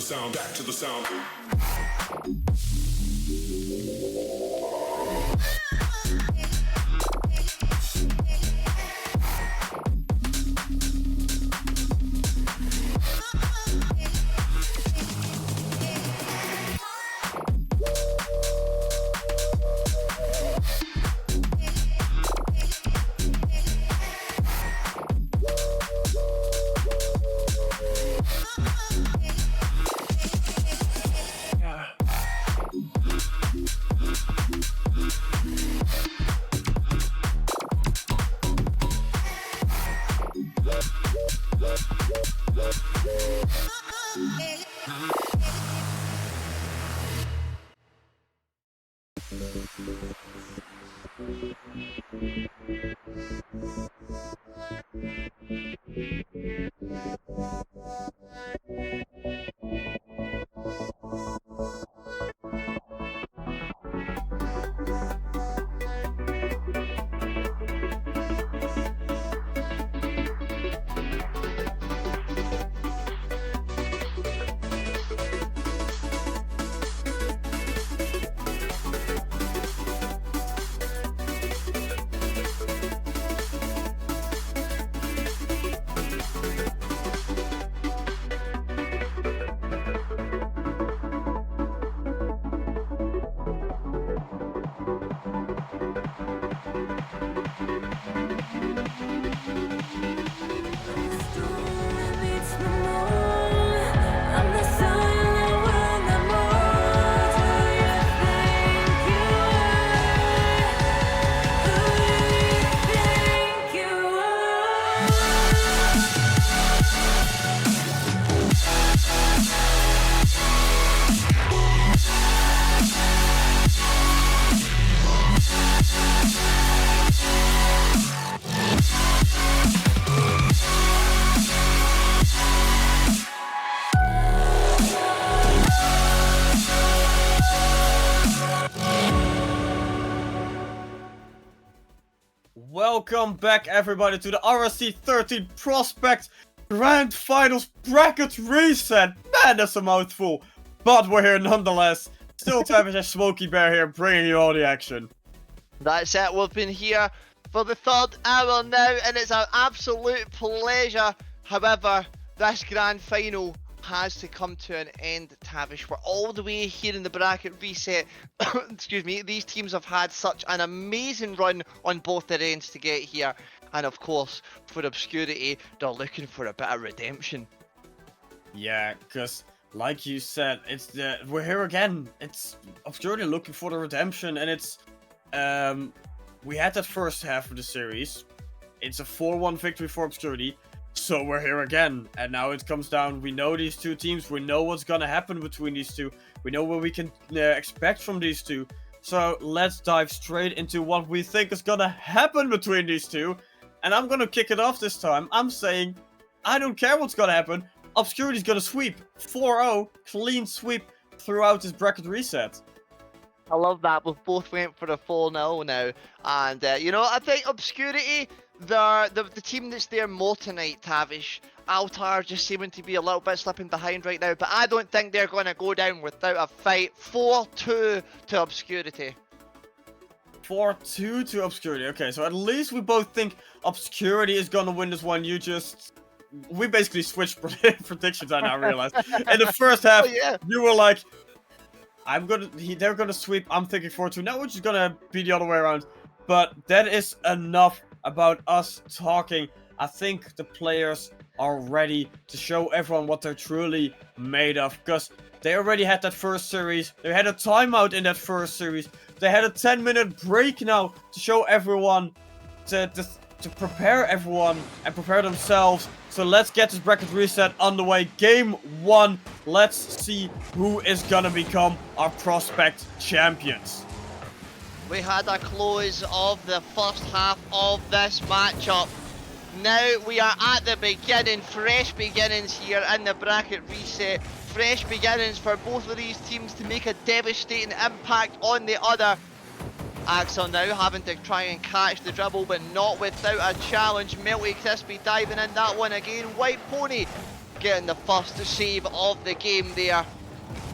sound. Back to the sound. Welcome back, everybody, to the RSC13 Prospect Grand Finals bracket reset. Man, that's a mouthful. But we're here nonetheless. Still Tavish and Smokey Bear here, bringing you all the action. That's it, we've been here for the 3rd hour now, and it's an absolute pleasure. However, this grand final has to come to an end, Tavish. We're all the way here in the bracket reset. Excuse me, these teams have had such an amazing run on both their ends to get here. And of course, for Obscurity, they're looking for a bit of redemption. Yeah, because like you said, we're here again. It's Obscurity looking for the redemption, and it's we had that first half of the series. It's a 4-1 victory for Obscurity. So we're here again, and now it comes down, we know these two teams, we know what's gonna happen between these two, we know what we can expect from these two, so let's dive straight into what we think is gonna happen between these two, and I'm gonna kick it off this time. I'm saying, I don't care what's gonna happen, Obscurity's gonna sweep, 4-0, clean sweep throughout this bracket reset. I love that, we've both went for a 4-0 now, and you know, I think Obscurity, the team that's there more tonight, Tavish. Altar just seeming to be a little bit slipping behind right now, but I don't think they're going to go down without a fight. 4-2 to Obscurity. 4-2 to Obscurity. Okay, so at least we both think Obscurity is going to win this one. We basically switched predictions, I now realize. In the first half, you were like, they're going to sweep. I'm thinking 4-2. Now we're just going to be the other way around. But that is enough about us talking. I think the players are ready to show everyone what they're truly made of, because they already had that first series, they had a timeout in that first series, they had a 10-minute break now to show everyone, to prepare everyone and prepare themselves. So let's get this bracket reset underway. Game 1, let's see who is gonna become our prospect champions. We had a close of the first half of this matchup. Now we are at the beginning, fresh beginnings here in the bracket reset. Fresh beginnings for both of these teams to make a devastating impact on the other. Axel now having to try and catch the dribble, but not without a challenge. Melty Crispy diving in that one again. White Pony getting the first save of the game there.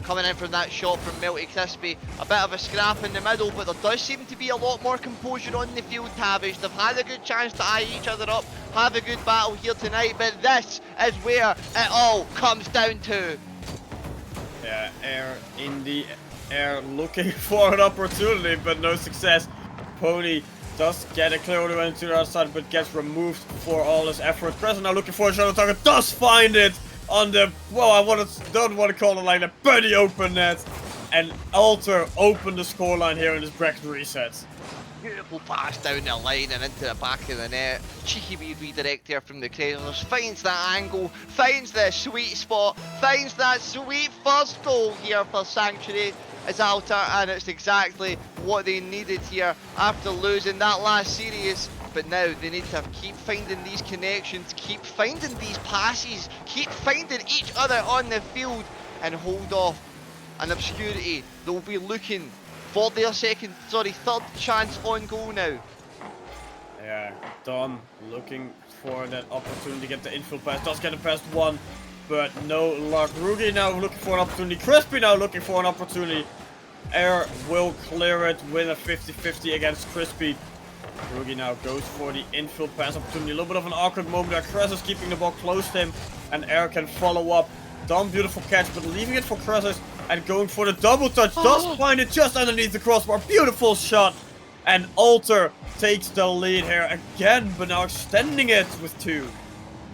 Coming in from that shot from Melty Crispy. A bit of a scrap in the middle, but there does seem to be a lot more composure on the field, Tavish. They've had a good chance to eye each other up, have a good battle here tonight, but this is where it all comes down to. Yeah, Air in the air looking for an opportunity, but no success. Pony does get a clear order into the other side, but gets removed for all his effort. Crescent now looking for a shot on target, does find it on the, well, don't want to call it like that, but the open net. And Alter opened the scoreline here in this bracket reset. Beautiful pass down the line and into the back of the net. Cheeky wee redirect there from the Cradlers. Finds that angle, finds the sweet spot, finds that sweet first goal here for Sanctuary as Alter, and it's exactly what they needed here after losing that last series. But now they need to keep finding these connections, keep finding these passes, keep finding each other on the field and hold off an Obscurity. They'll be looking for their third chance on goal now. Yeah, Dom looking for that opportunity to get the infield pass, does get a past one, but no luck. Rugi now looking for an opportunity, Crispy now looking for an opportunity. Air will clear it with a 50-50 against Crispy. Rugi now goes for the infield pass opportunity. A little bit of an awkward moment there. Cressers keeping the ball close to him, and Air can follow up. Dom, beautiful catch, but leaving it for Cressers and going for the double touch. Does find it just underneath the crossbar. Beautiful shot. And Alter takes the lead here again, but now extending it with 2.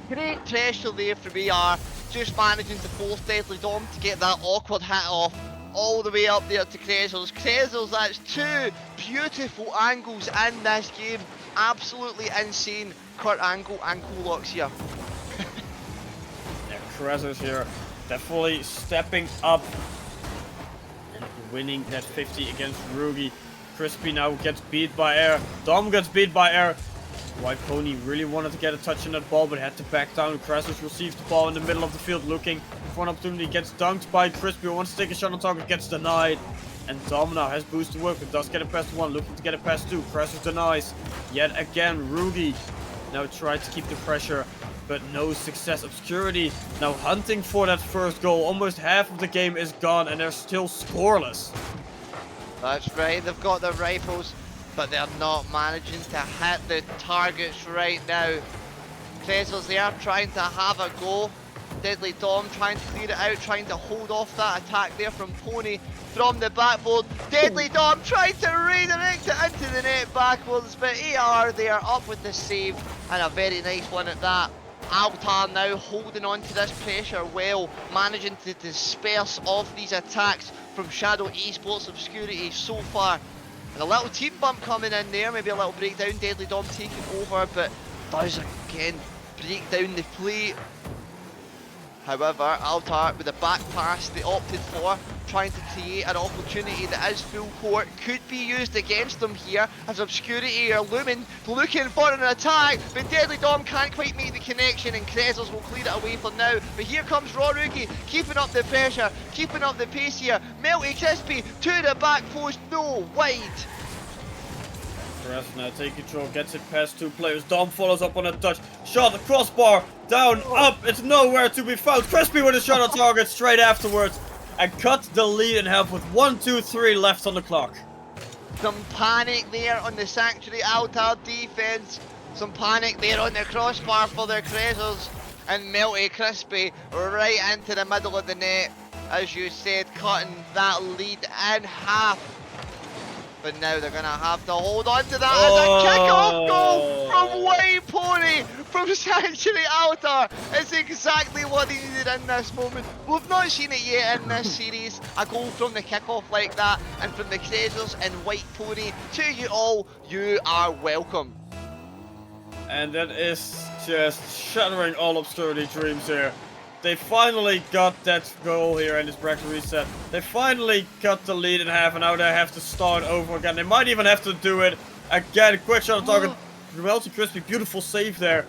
Great pressure there from AR. Just managing to force Deadly Dom to get that awkward hit off. All the way up there to Cressers. Cressers, that's 2 beautiful angles in this game. Absolutely insane. Kurt Angle ankle locks here. Yeah, Cressers here definitely stepping up and winning that 50 against Rugi. Crispy now gets beat by Air. Dom gets beat by Air. White Pony really wanted to get a touch on that ball, but had to back down. Cressers receives the ball in the middle of the field, looking for an opportunity. Gets dunked by Crispy, wants to take a shot on target, gets denied. And Dom now has boost to work, but does get it past 1, looking to get it past 2. Cressers denies. Yet again, Rugi now tried to keep the pressure but no success. Obscurity now hunting for that first goal. Almost half of the game is gone and they're still scoreless. That's right, they've got their rifles, but they're not managing to hit the targets right now. Treasures there trying to have a go. Deadly Dom trying to clear it out, trying to hold off that attack there from Pony from the backboard. Deadly Dom trying to redirect it into the net backwards, but AR there up with the save, and a very nice one at that. Altar now holding on to this pressure well, managing to disperse off these attacks from Shadow Esports Obscurity so far. And a little team bump coming in there, maybe a little breakdown. Deadly Dom taking over, but does again break down the play. However, Altar with a back pass they opted for, trying to create an opportunity that is full court, could be used against them here as Obscurity are looming, looking for an attack, but Deadly Dom can't quite make the connection and Krezels will clear it away for now. But here comes Rorugi, keeping up the pressure, keeping up the pace here. Melty Crispy to the back post, no, wide. Krez now take control, gets it past two players. Dom follows up on a touch. Shot, the crossbar, down, up, it's nowhere to be found. Crispy with a shot on target straight afterwards. And cut the lead in half with 1, 2, 3 left on the clock. Some panic there on the Sanctuary Altar defense. Some panic there on the crossbar for their Krezels. And Melty Crispy right into the middle of the net. As you said, cutting that lead in half. But now they're going to have to hold on to that as a kick-off goal from White Pony from Sanctuary Altar. It's exactly what he needed in this moment. We've not seen it yet in this series. A goal from the kick-off like that, and from the Krezels and White Pony. To you all, you are welcome. And that is just shattering all Obscurity dreams here. They finally got that goal here in this bracket reset. They finally cut the lead in half, and now they have to start over again. They might even have to do it again. Quick shot on target. Melty Crispy, beautiful save there.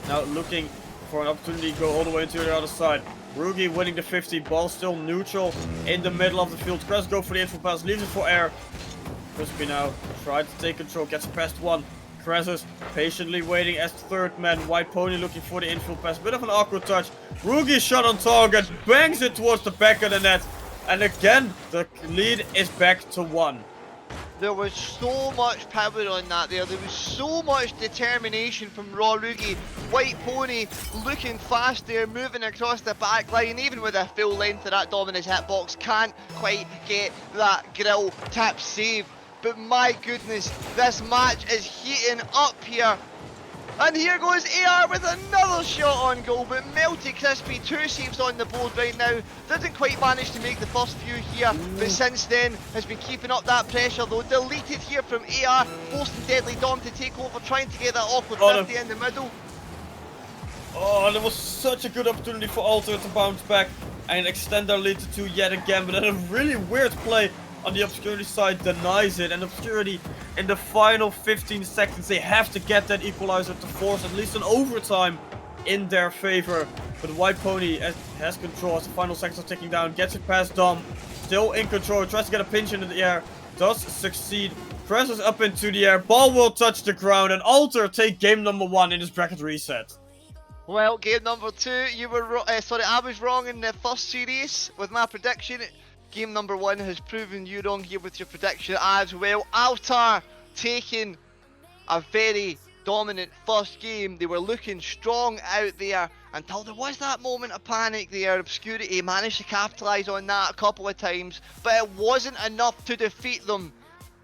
Now looking for an opportunity to go all the way to the other side. Rugi winning the 50, ball still neutral in the middle of the field. Krez go for the info pass, leaves it for air. Crispy now tried to take control, gets past one. Krezes patiently waiting as third man. White Pony looking for the infield pass. Bit of an awkward touch. Rugi shot on target. Bangs it towards the back of the net. And again, the lead is back to 1. There was so much power on that there. There was so much determination from Rorugi. White Pony looking fast there, moving across the back line. Even with a full length of that Dominus hitbox, can't quite get that grill tap save. But my goodness, this match is heating up here. And here goes AR with another shot on goal, but Melty Crispy, 2 saves on the board right now. Didn't quite manage to make the first few here, but since then has been keeping up that pressure though. Deleted here from AR, forcing Deadly Dom to take over, trying to get that awkward 50 in the middle. Oh, there was such a good opportunity for Alter to bounce back and extend their lead to 2 yet again, but then a really weird play on the Obscurity side denies it, and Obscurity in the final 15 seconds, they have to get that equalizer to force at least an overtime in their favor. But White Pony has control as the final seconds are ticking down, gets it past Dom, still in control, tries to get a pinch into the air, does succeed, presses up into the air, ball will touch the ground, and Alter take game number 1 in this bracket reset. Well, game number 2, you were I was wrong in the first series with my prediction. Game number 1 has proven you wrong here with your prediction as well. Altar taking a very dominant first game. They were looking strong out there until there was that moment of panic there. Obscurity managed to capitalise on that a couple of times, but it wasn't enough to defeat them.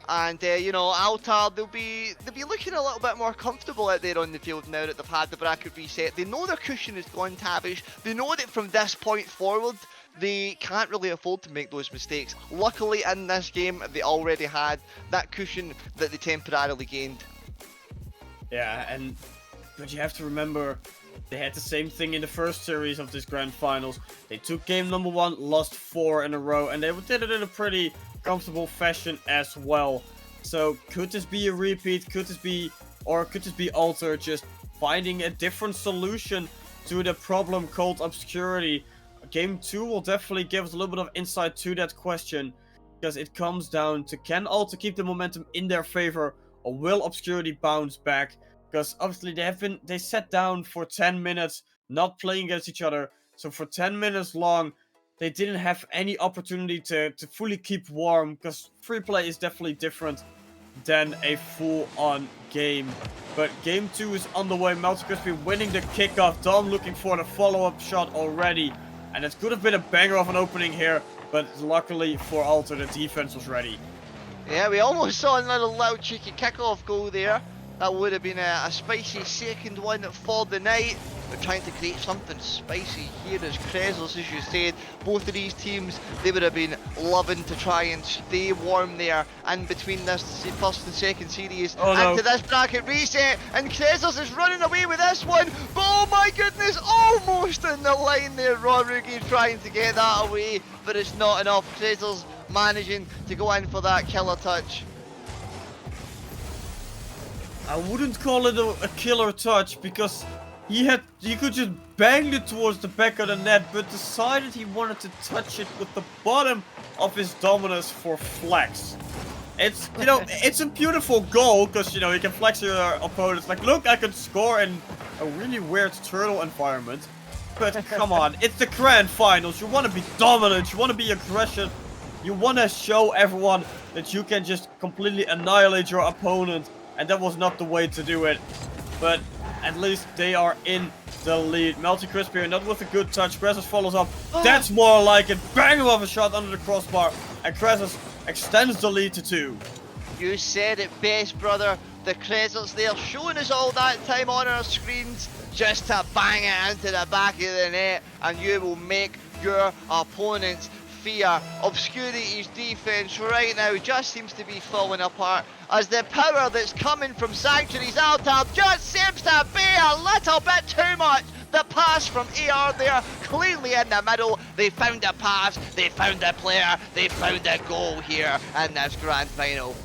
And you know, Altar, they'll be looking a little bit more comfortable out there on the field now that they've had the bracket reset. They know their cushion is gone tavish. They know that from this point forward, they can't really afford to make those mistakes. Luckily in this game, they already had that cushion that they temporarily gained. Yeah, but you have to remember, they had the same thing in the first series of this grand finals. They took game number 1, lost 4 in a row, and they did it in a pretty comfortable fashion as well. So could this be a repeat? Could this be Alter just finding a different solution to the problem called Obscurity? Game 2 will definitely give us a little bit of insight to that question, because it comes down to, can Alter keep the momentum in their favor, or will Obscurity bounce back? because obviously they sat down for 10 minutes, not playing against each other. So for 10 minutes long, they didn't have any opportunity to fully keep warm, because free play is definitely different than a full-on game. But game 2 is on the way. Crispy winning the kickoff. Dom looking for the follow-up shot already. And it could have been a banger of an opening here, but luckily for Alter, the defense was ready. Yeah, we almost saw another loud cheeky kickoff goal there. That would have been a spicy second one for the night. They're trying to create something spicy here as Krezels, as you said. Both of these teams, they would have been loving to try and stay warm there in between this first and second series. Oh, no. And to this bracket reset, and Krezels is running away with this one. But oh my goodness, almost in the line there. Rodriguez trying to get that away, but it's not enough. Krezels managing to go in for that killer touch. I wouldn't call it a killer touch, because he could just bang it towards the back of the net, but decided he wanted to touch it with the bottom of his dominus for flex. It's, you know, it's a beautiful goal, because, you know, you can flex your opponents. Like, look, I could score in a really weird turtle environment. But come on, it's the grand finals. You want to be dominant, you want to be aggressive. You want to show everyone that you can just completely annihilate your opponent. And that was not the way to do it. But at least they are in the lead. Melty Crispy, not with a good touch. Krezels follows up. That's more like it. Bang him off a shot under the crossbar. And Krezels extends the lead to 2. You said it best, brother. The Krezels there showing us all that time on our screens just to bang it into the back of the net, and you will make your opponents fear. Obscurity's defense right now just seems to be falling apart, as the power that's coming from Sanctuary's altar just seems to be a little bit too much. The pass from AR there, cleanly in the middle. They found a pass, they found a player, they found a goal here in this grand final.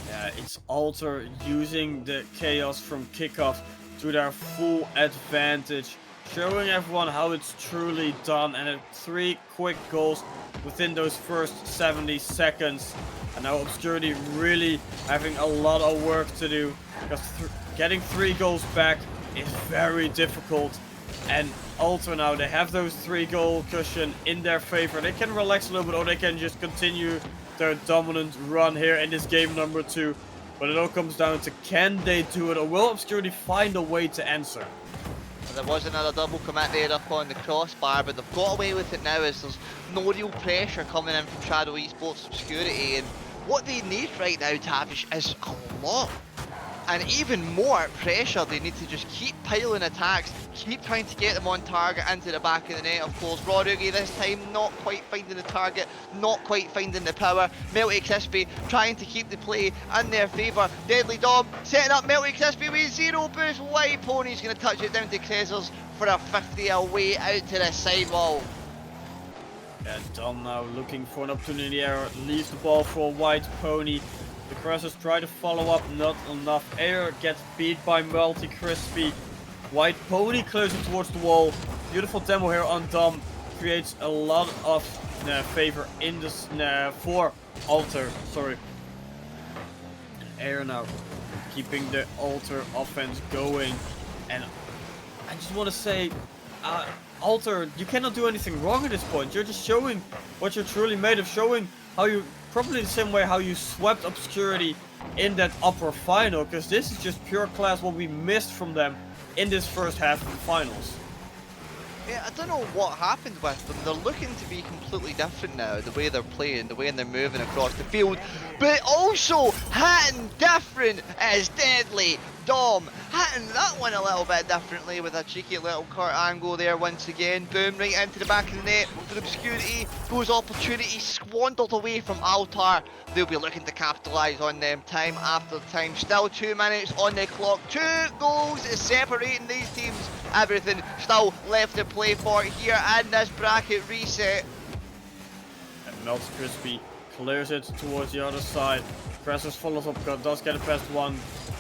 Yeah, it's Alter using the chaos from kickoff to their full advantage, showing everyone how it's truly done, and 3 quick goals within those first 70 seconds. And now Obscurity really having a lot of work to do, because getting 3 goals back is very difficult. And Alter now, they have those 3-goal cushion in their favor. They can relax a little bit, or they can just continue their dominant run here in this game number 2. But it all comes down to, can they do it, or will Obscurity find a way to answer? There was another double commit there up on the crossbar, but they've got away with it now as there's no real pressure coming in from Shadow Esports Obscurity, and what they need right now, Tavish, is a lot. And even more pressure. They need to just keep piling attacks, keep trying to get them on target into the back of the net. Of course, Rodriguez this time not quite finding the target, not quite finding the power. Melty Crispy trying to keep the play in their favour. Deadly Dom setting up Melty Crispy with 0 boost. White Pony's going to touch it down to Krezels for a 50 away out to the sidewall. And Dom now looking for an opportunity error, leaves the ball for a White Pony. The Krezels try to follow up, not enough. Air gets beat by Melty Crispy. White Pony closes towards the wall. Beautiful demo here on Dom. Creates a lot of favor in this for Alter. Sorry. Air now keeping the Alter offense going. And I just want to say, Alter, you cannot do anything wrong at this point. You're just showing what you're truly made of, showing how you, probably the same way how you swept Obscurity in that upper final, because this is just pure class what we missed from them in this first half of the finals. Yeah, I don't know what happened with them. They're looking to be completely different now, the way they're playing, the way they're moving across the field, but also hitting different as Deadly Dom, hitting that one a little bit differently with a cheeky little Kurt angle there once again. Boom, right into the back of the net for Obscurity. Those opportunities squandered away from Altar. They'll be looking to capitalise on them time after time. Still 2 minutes on the clock. 2 goals is separating these teams. Everything still left to play for here in this bracket reset. And Melty Crispy clears it towards the other side. Krezels follows up, does get it past 1.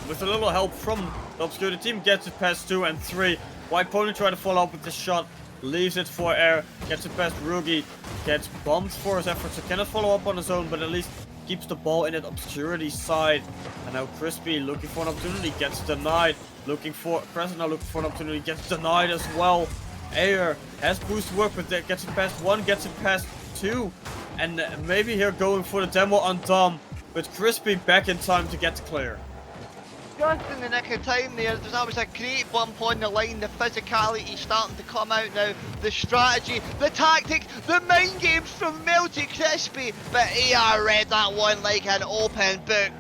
With a little help from the Obscurity team, gets it past 2 and 3. White Pony try to follow up with the shot, leaves it for Air, gets it past Rugi, gets bumped for his efforts, so cannot follow up on his own, but at least keeps the ball in at Obscurity side. And now Crispy looking for an opportunity, gets denied. Present now looking for an opportunity, gets denied as well. Ayer has boost work, but gets it past 1, gets it past 2. And maybe here going for the demo on Dom. But Crispy back in time to get clear. Just in the nick of time there, there's always a great bump on the line, the physicality starting to come out now, the strategy, the tactics, the mind games from Melty Crispy, but AR read that one like an open book.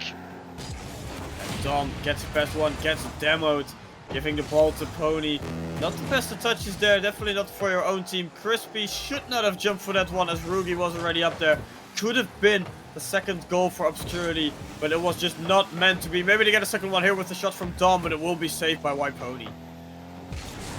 And Dom gets it past 1, gets it demoed, giving the ball to Pony. Not the best of touches there, definitely not for your own team. Crispy should not have jumped for that one as Rugi was already up there. Could have been the second goal for Obscurity, but it was just not meant to be. Maybe they get a second one here with the shot from Dom, but it will be saved by White Pony.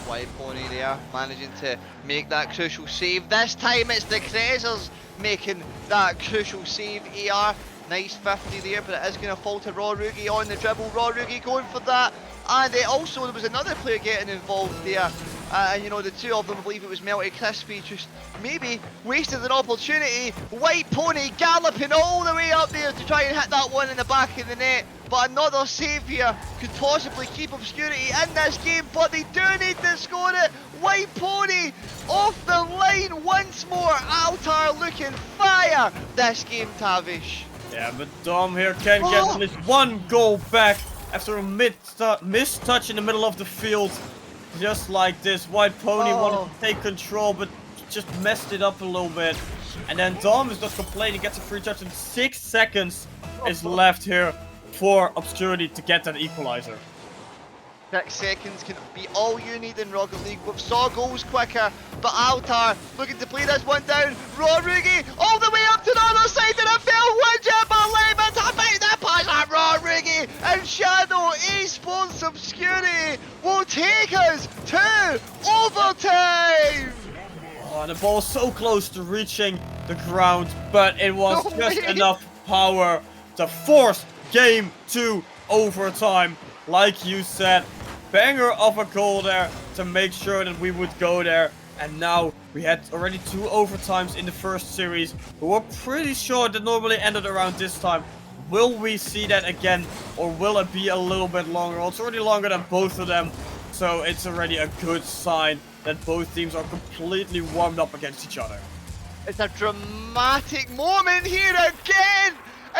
White Pony there, managing to make that crucial save. This time it's the Cresers making that crucial save. AR, nice 50 there, but it is going to fall to Raw Rugi on the dribble. Raw Rugi going for that. And also there was another player getting involved there. And you know, the two of them, I believe it was Melty Crispy, just maybe wasted an opportunity. White Pony galloping all the way up there to try and hit that one in the back of the net. But another save here could possibly keep Obscurity in this game, but they do need to score it. White Pony off the line once more. Altar looking fire this game, Tavish. Yeah, but Dom here can get at least one goal back after a missed touch in the middle of the field. Just like this, White Pony wanted to take control, but just messed it up a little bit. And then Dom is not complaining, gets a free touch in 6 seconds is left here for Obscurity to get that equalizer. 6 seconds can be all you need in Rocket League. We've saw goals quicker, but Altar looking to play this one down. Rodriguez all the way up to the other side of the field. Windjammer Lemons about the pass at Rodriguez, and Shadow Esports Obscurity will take us to overtime. Oh, the ball so close to reaching the ground, but it was just enough power to force game to overtime. Like you said, banger of a goal there to make sure that we would go there. And now we had already 2 overtimes in the first series. We were pretty sure that normally ended around this time. Will we see that again, or will it be a little bit longer? Well, it's already longer than both of them, so it's already a good sign that both teams are completely warmed up against each other. It's a dramatic moment here again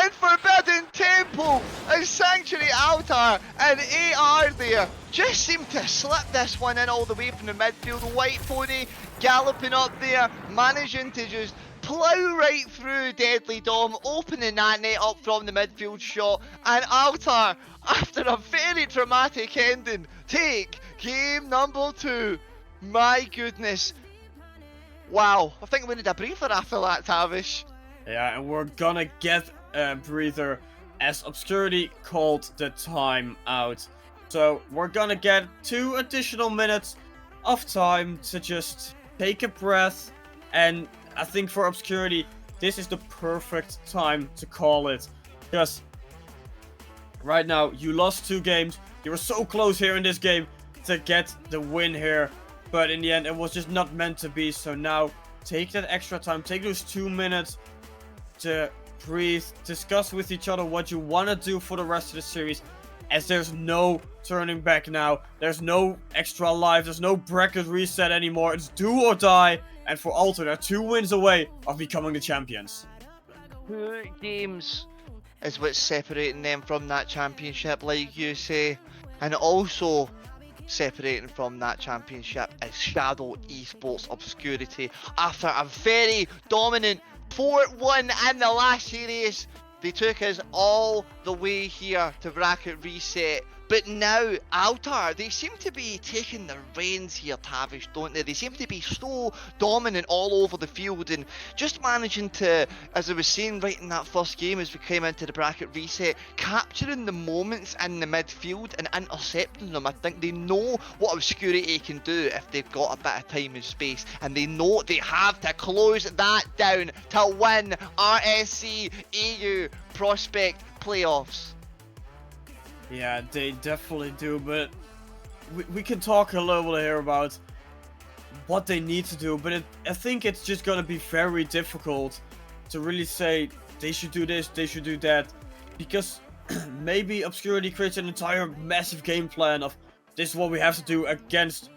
in Forbidden Temple, and Sanctuary Altar and AR there just seem to slip this one in all the way from the midfield. White Pony galloping up there, managing to just plough right through Deadly Dom, opening that net up from the midfield shot, and Altar, after a very dramatic ending, take game number 2. My goodness. Wow, I think we need a breather after that, Tavish. Yeah, and we're gonna get a breather as Obscurity called the time out. So we're gonna get 2 additional minutes of time to just take a breath, and I think for Obscurity this is the perfect time to call it, because right now you lost 2 games, you were so close here in this game to get the win here, but in the end it was just not meant to be. So now take that extra time, take those 2 minutes to breathe, discuss with each other what you want to do for the rest of the series, as there's no turning back now. There's no extra life, there's no bracket reset anymore. It's do or die, and for Alter, they're 2 wins away of becoming the champions. 2 games is what's separating them from that championship, like you say, and also separating from that championship is Shadow Esports Obscurity. After a very dominant 4-1 in the last series, they took us all the way here to bracket reset. But now, Altar, they seem to be taking the reins here, Tavish, don't they? They seem to be so dominant all over the field, and just managing to, as I was saying right in that first game as we came into the bracket reset, capturing the moments in the midfield and intercepting them. I think they know what Obscurity can do if they've got a bit of time and space, and they know they have to close that down to win RSC EU Prospect Playoffs. Yeah, they definitely do, but we can talk a little bit here about what they need to do, but I think it's just gonna be very difficult to really say they should do this, they should do that. Because maybe Obscurity creates an entire massive game plan of this is what we have to do against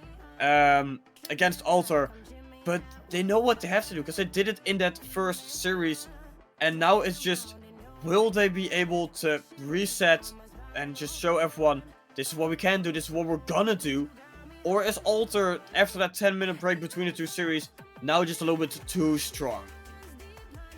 Alter. But they know what they have to do because they did it in that first series. And now it's just, will they be able to reset and just show everyone this is what we can do, this is what we're gonna do? Or is Alter, after that 10-minute break between the two series, now just a little bit too strong?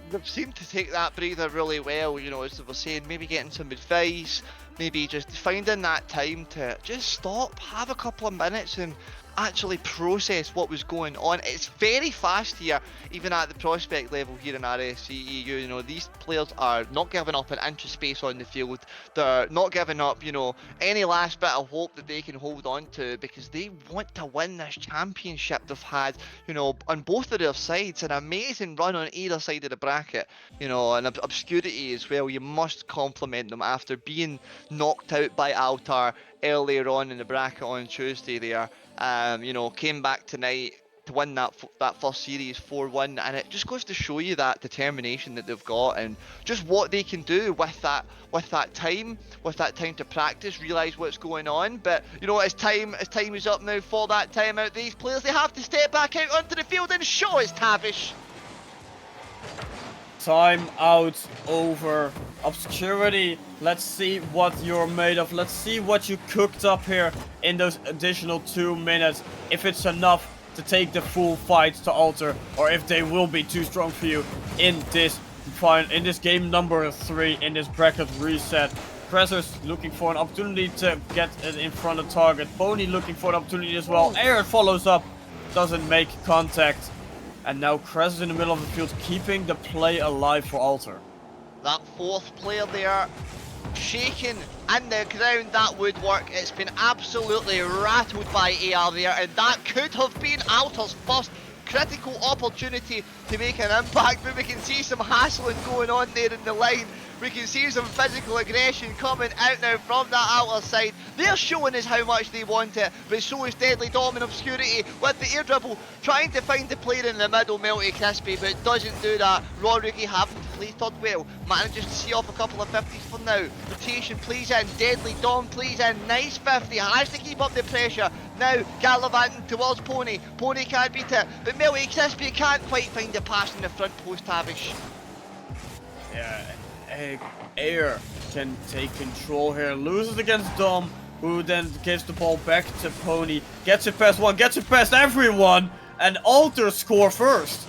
They've seemed to take that breather really well, you know, as they were saying, maybe getting some advice, maybe just finding that time to just stop, have a couple of minutes and actually process what was going on. It's very fast here, even at the prospect level here in RSC. You know, these players are not giving up an inch of space on the field. They're not giving up, you know, any last bit of hope that they can hold on to, because they want to win this championship. They've had, you know, on both of their sides, an amazing run on either side of the bracket, you know, and Obscurity as well. You must compliment them after being knocked out by Altar earlier on in the bracket on Tuesday there. You know, came back tonight to win that first series 4-1, and it just goes to show you that determination that they've got and just what they can do with that time to practice, realize what's going on. But you know, as time is up now for that timeout, these players, they have to step back out onto the field and show us Tavish. Time out over. Obscurity, let's see what you're made of. Let's see what you cooked up here in those additional 2 minutes. If it's enough to take the full fight to Alter, or if they will be too strong for you in this game number 3 in this bracket reset. Pressers looking for an opportunity to get it in front of target. Pony looking for an opportunity as well. Aaron follows up, doesn't make contact. And now Cress in the middle of the field, keeping the play alive for Alter. That fourth player there, shaking in the ground, that woodwork. It's been absolutely rattled by AR there, and that could have been Alter's first critical opportunity to make an impact. But we can see some hassling going on there in the line. We can see some physical aggression coming out now from that outer side. They're showing us how much they want it, but so is Deadly Dom in Obscurity with the air dribble, trying to find the player in the middle, Melty Crispy, but doesn't do that. Rodriguez having to play third well, manages to see off a couple of 50s for now. Rotation plays in, Deadly Dom plays in, nice 50, has to keep up the pressure. Now gallivanting towards Pony, Pony can't beat it, but Melty Crispy can't quite find the pass in the front post, Tavish. Yeah. Air can take control here, loses against Dom, who then gives the ball back to Pony, gets it past one, gets it past everyone, and Alter score first.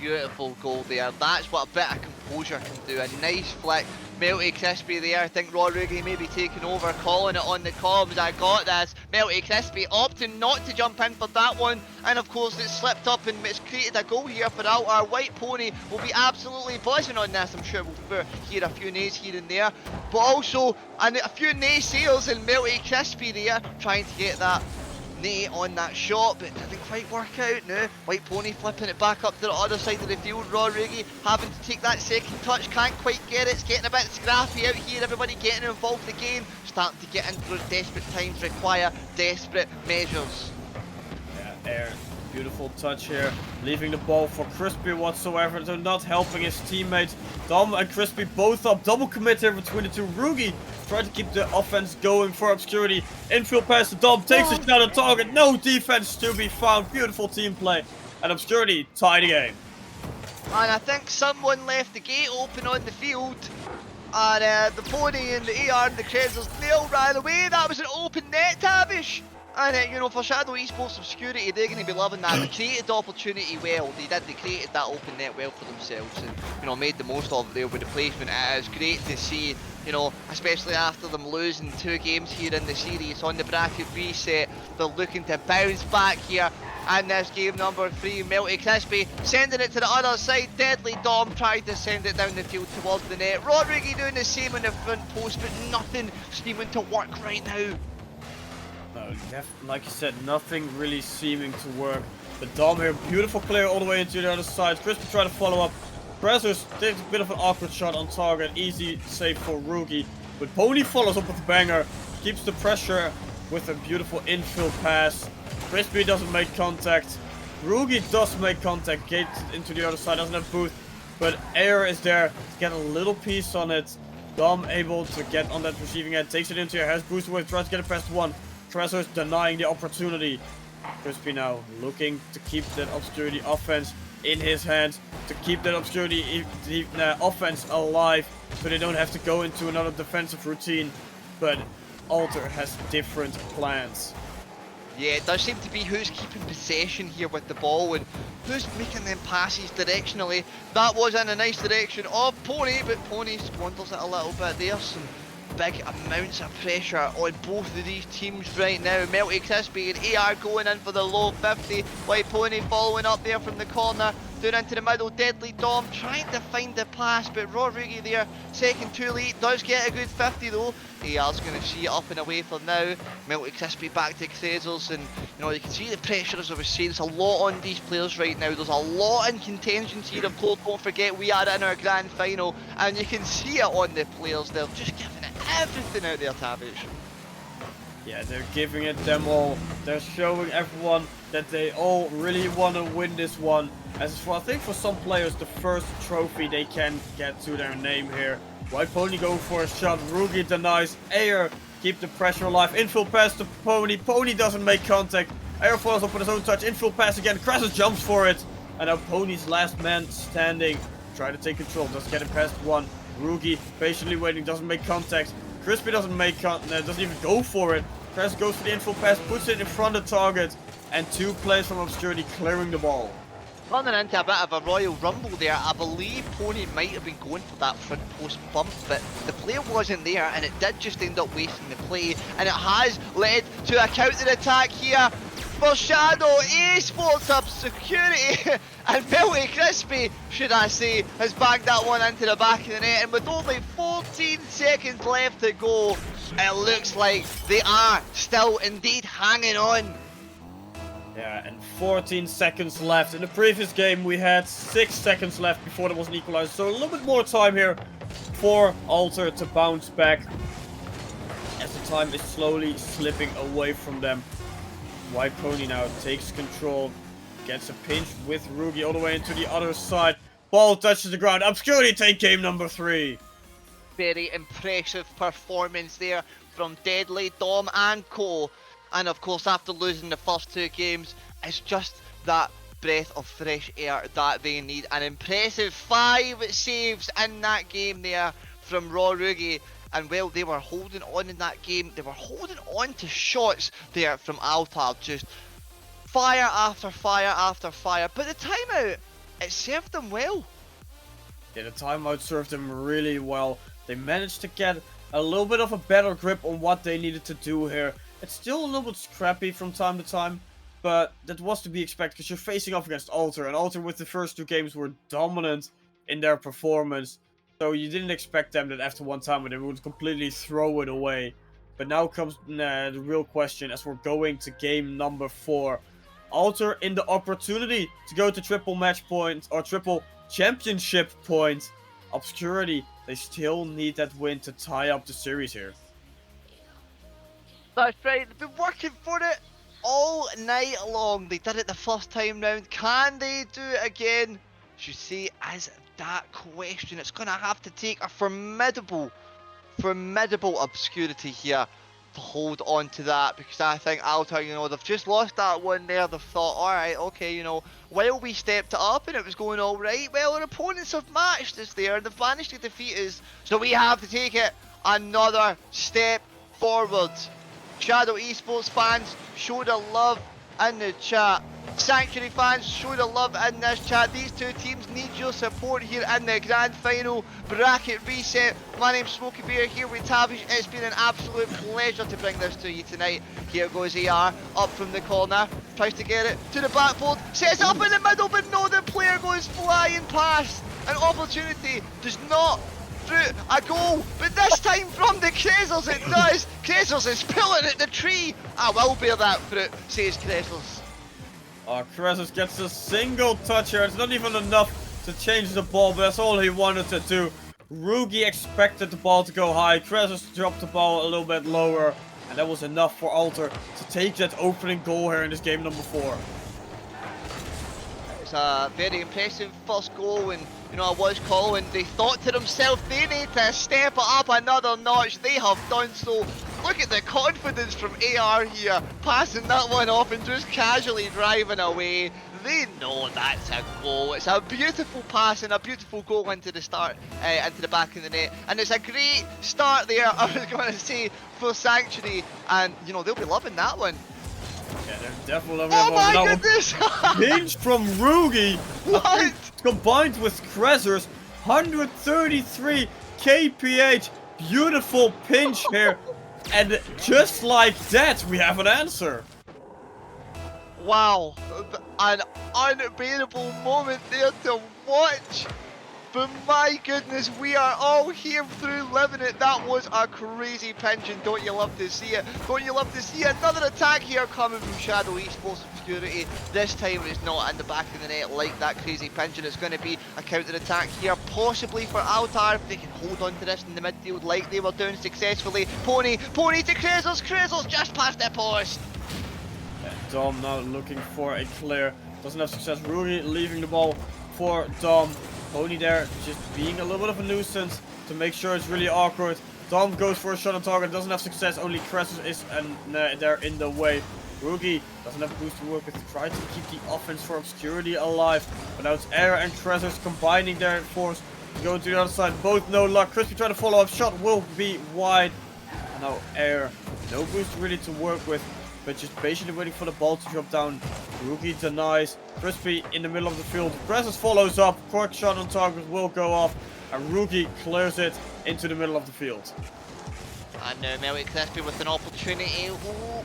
Beautiful goal there. That's what a bit of composure can do. A nice flick. Melty Crispy there. I think Rodriguez may be taking over, calling it on the comms. I got this. Melty Crispy opting not to jump in for that one. And of course it slipped up and it's created a goal here for Altar. White Pony will be absolutely buzzing on this. I'm sure we'll hear a few nays here and there. But also a few naysayers in Melty Crispy there, trying to get that nay on that shot, but it didn't quite work out. No, White Pony flipping it back up to the other side of the field. Rodriguez having to take that second touch, can't quite get it. It's getting a bit scrappy out here. Everybody getting involved again, starting to get into those desperate times require desperate measures. Yeah, Aaron, beautiful touch here, leaving the ball for Crispy whatsoever. They're not helping his teammates. Dom and Crispy both up, double commit here between the two. Rugi trying to keep the offense going for Obscurity. Infield pass to Dom, takes a shot on target, no defense to be found. Beautiful team play, and Obscurity tie the game. And I think someone left the gate open on the field, and the Pony and the AR and the Creditors, they all ran away. That was an open net, Tavish. And you know, for Shadow Esports Obscurity, they're going to be loving that. They created the opportunity well. They created that open net well for themselves, and you know, made the most of it there with the placement. It is great to see, you know, especially after them losing 2 games here in the series on the bracket reset. They're looking to bounce back here. And this game number 3, Melty Crispy sending it to the other side. Deadly Dom trying to send it down the field towards the net. Rodriguez doing the same on the front post, but nothing seeming to work right now. No, like you said, nothing really seeming to work. But Dom here, beautiful clear all the way into the other side. Crispy trying to follow up. Pressers takes a bit of an awkward shot on target. Easy save for Rugi. But Pony follows up with a banger. Keeps the pressure with a beautiful infield pass. Crispy doesn't make contact. Rugi does make contact. Gets into the other side. Doesn't have boost. but Air is there to get a little piece on it. Dom able to get on that receiving end, takes it into your has boost away, tries to get it past one. Tresor's denying the opportunity. Crispy now looking to keep that Obscurity offense in his hands, to keep that Obscurity offense alive, so they don't have to go into another defensive routine. But Alter has different plans. Yeah, it does seem to be who's keeping possession here with the ball and who's making them passes directionally. That was in a nice direction of Pony, but Pony squanders it a little bit there. Some big amounts of pressure on both of these teams right now. Melty Crispy and AR going in for the low 50, while Pony following up there from the corner, down into the middle. Deadly Dom trying to find the pass, but Rodriguez there, second too late, does get a good 50 though. AR's going to see it up and away for now. Melty Crispy back to Krezels, and you can see the pressure, as I was saying. There's a lot on these players right now. There's a lot in contingency. Of course, don't forget we are in our grand final, and you can see it on the players. They're just giving it everything out there, Tavish. Yeah, they're giving it them all. They're showing everyone that they all really want to win this one. As for, I think for some players, the first trophy they can get to their name here. White Pony going for a shot. Rugi denies. Air keep the pressure alive. Infill pass to Pony. Pony doesn't make contact. Air follows up with his own touch. Infill pass again. Crassus jumps for it. And now Pony's last man standing. Try to take control. Doesn't get it past one. Rugi patiently waiting. Doesn't make contact. Crispy doesn't make contact. Doesn't even go for it. Crassus goes for the infill pass. Puts it in front of the target. And two players from Obscurity clearing the ball. Running into a bit of a Royal Rumble there. I believe Pony might have been going for that front post bump, but the player wasn't there, and it did just end up wasting the play, and it has led to a counter attack here for Shadow Esports Obscurity. And Melty Crispy, should I say, has bagged that one into the back of the net, and with only 14 seconds left to go, it looks like they are still indeed hanging on. Yeah, and 14 seconds left. In the previous game, we had 6 seconds left before there was an equalizer. So a little bit more time here for Alter to bounce back, as the time is slowly slipping away from them. White Pony now takes control, gets a pinch with Rugi all the way into the other side. Ball touches the ground. Obscurity take game number 3. Very impressive performance there from Deadly, Dom and Co. And of course, after losing the first 2 games, it's just that breath of fresh air that they need. An impressive 5 saves in that game there from Rodriguez. And well, they were holding on in that game. They were holding on to shots there from Altar. Just fire after fire after fire. But the timeout, it served them well. Yeah, the timeout served them really well. They managed to get a little bit of a better grip on what they needed to do here. It's still a little bit scrappy from time to time, but that was to be expected because you're facing off against Alter, and Alter with the first 2 games were dominant in their performance. So you didn't expect them that after one time they would completely throw it away. But now comes the real question as we're going to game number 4. Alter in the opportunity to go to triple match points or triple championship points. Obscurity, they still need that win to tie up the series here. That's right, they've been working for it all night long. They did it the first time round. Can they do it again? As you see, as that question, it's going to have to take a formidable Obscurity here to hold on to that, because I think Alter, they've just lost that one there. They've thought, alright, okay, while we stepped it up and it was going alright, well, our opponents have matched us there and they've managed to defeat us, so we have to take it another step forward. Shadow Esports fans, show the love in the chat. Sanctuary fans, show the love in this chat. These 2 teams need your support here in the grand final bracket reset. My name's Smokey Bear here with Tavish. It's been an absolute pleasure to bring this to you tonight. Here goes AR up from the corner, tries to get it to the backboard, sets up in the middle, but no, the player goes flying past. An opportunity does not through a goal, but this time from the Krezels it does. Krezels is pulling at the tree. I will bear that fruit, says Krezels. Krezels gets a single touch here. It's not even enough to change the ball, but that's all he wanted to do. Rugi expected the ball to go high. Krezels dropped the ball a little bit lower, and that was enough for Alter to take that opening goal here in this game number 4. It's a very impressive first goal, and you know, I was calling, they thought to themselves they need to step it up another notch. They have done so. Look at the confidence from AR here, passing that one off and just casually driving away. They know that's a goal. It's a beautiful pass and a beautiful goal into the into the back of the net, and it's a great start there. I was going to say for Sanctuary, and you know, they'll be loving that one. Yeah, they're definitely Oh my that one. goodness! Pinch from Rugi. What? Combined with Krezer's 133 kph. Beautiful pinch here. And just like that, we have an answer. Wow, an unbearable moment there to watch. But my goodness, we are all here through living it. That was a crazy pinch, and don't you love to see it? Don't you love to see another attack here coming from Shadow Esports Obscurity? This time it's not in the back of the net like that crazy pinch, and it's going to be a counter attack here, possibly for Altar if they can hold on to this in the midfield like they were doing successfully. Pony to Krezels just past the post. Dom now looking for a clear. Doesn't have success. Rugi leaving the ball for Dom. Pony there just being a little bit of a nuisance to make sure it's really awkward. Dom goes for a shot on target. Doesn't have success. Only Krezels is there in the way. Rugi doesn't have a boost to work with. Try to keep the offense for Obscurity alive. But now it's Air and Krezels combining their force to go to the other side. Both no luck. Crispy trying to follow up. Shot will be wide. And now Air. No boost really to work with, but just patiently waiting for the ball to drop down. Rugi denies. Crispy in the middle of the field. Krezels follows up. Cork shot on target will go off. And Rugi clears it into the middle of the field. And now Melty Crispy with an opportunity.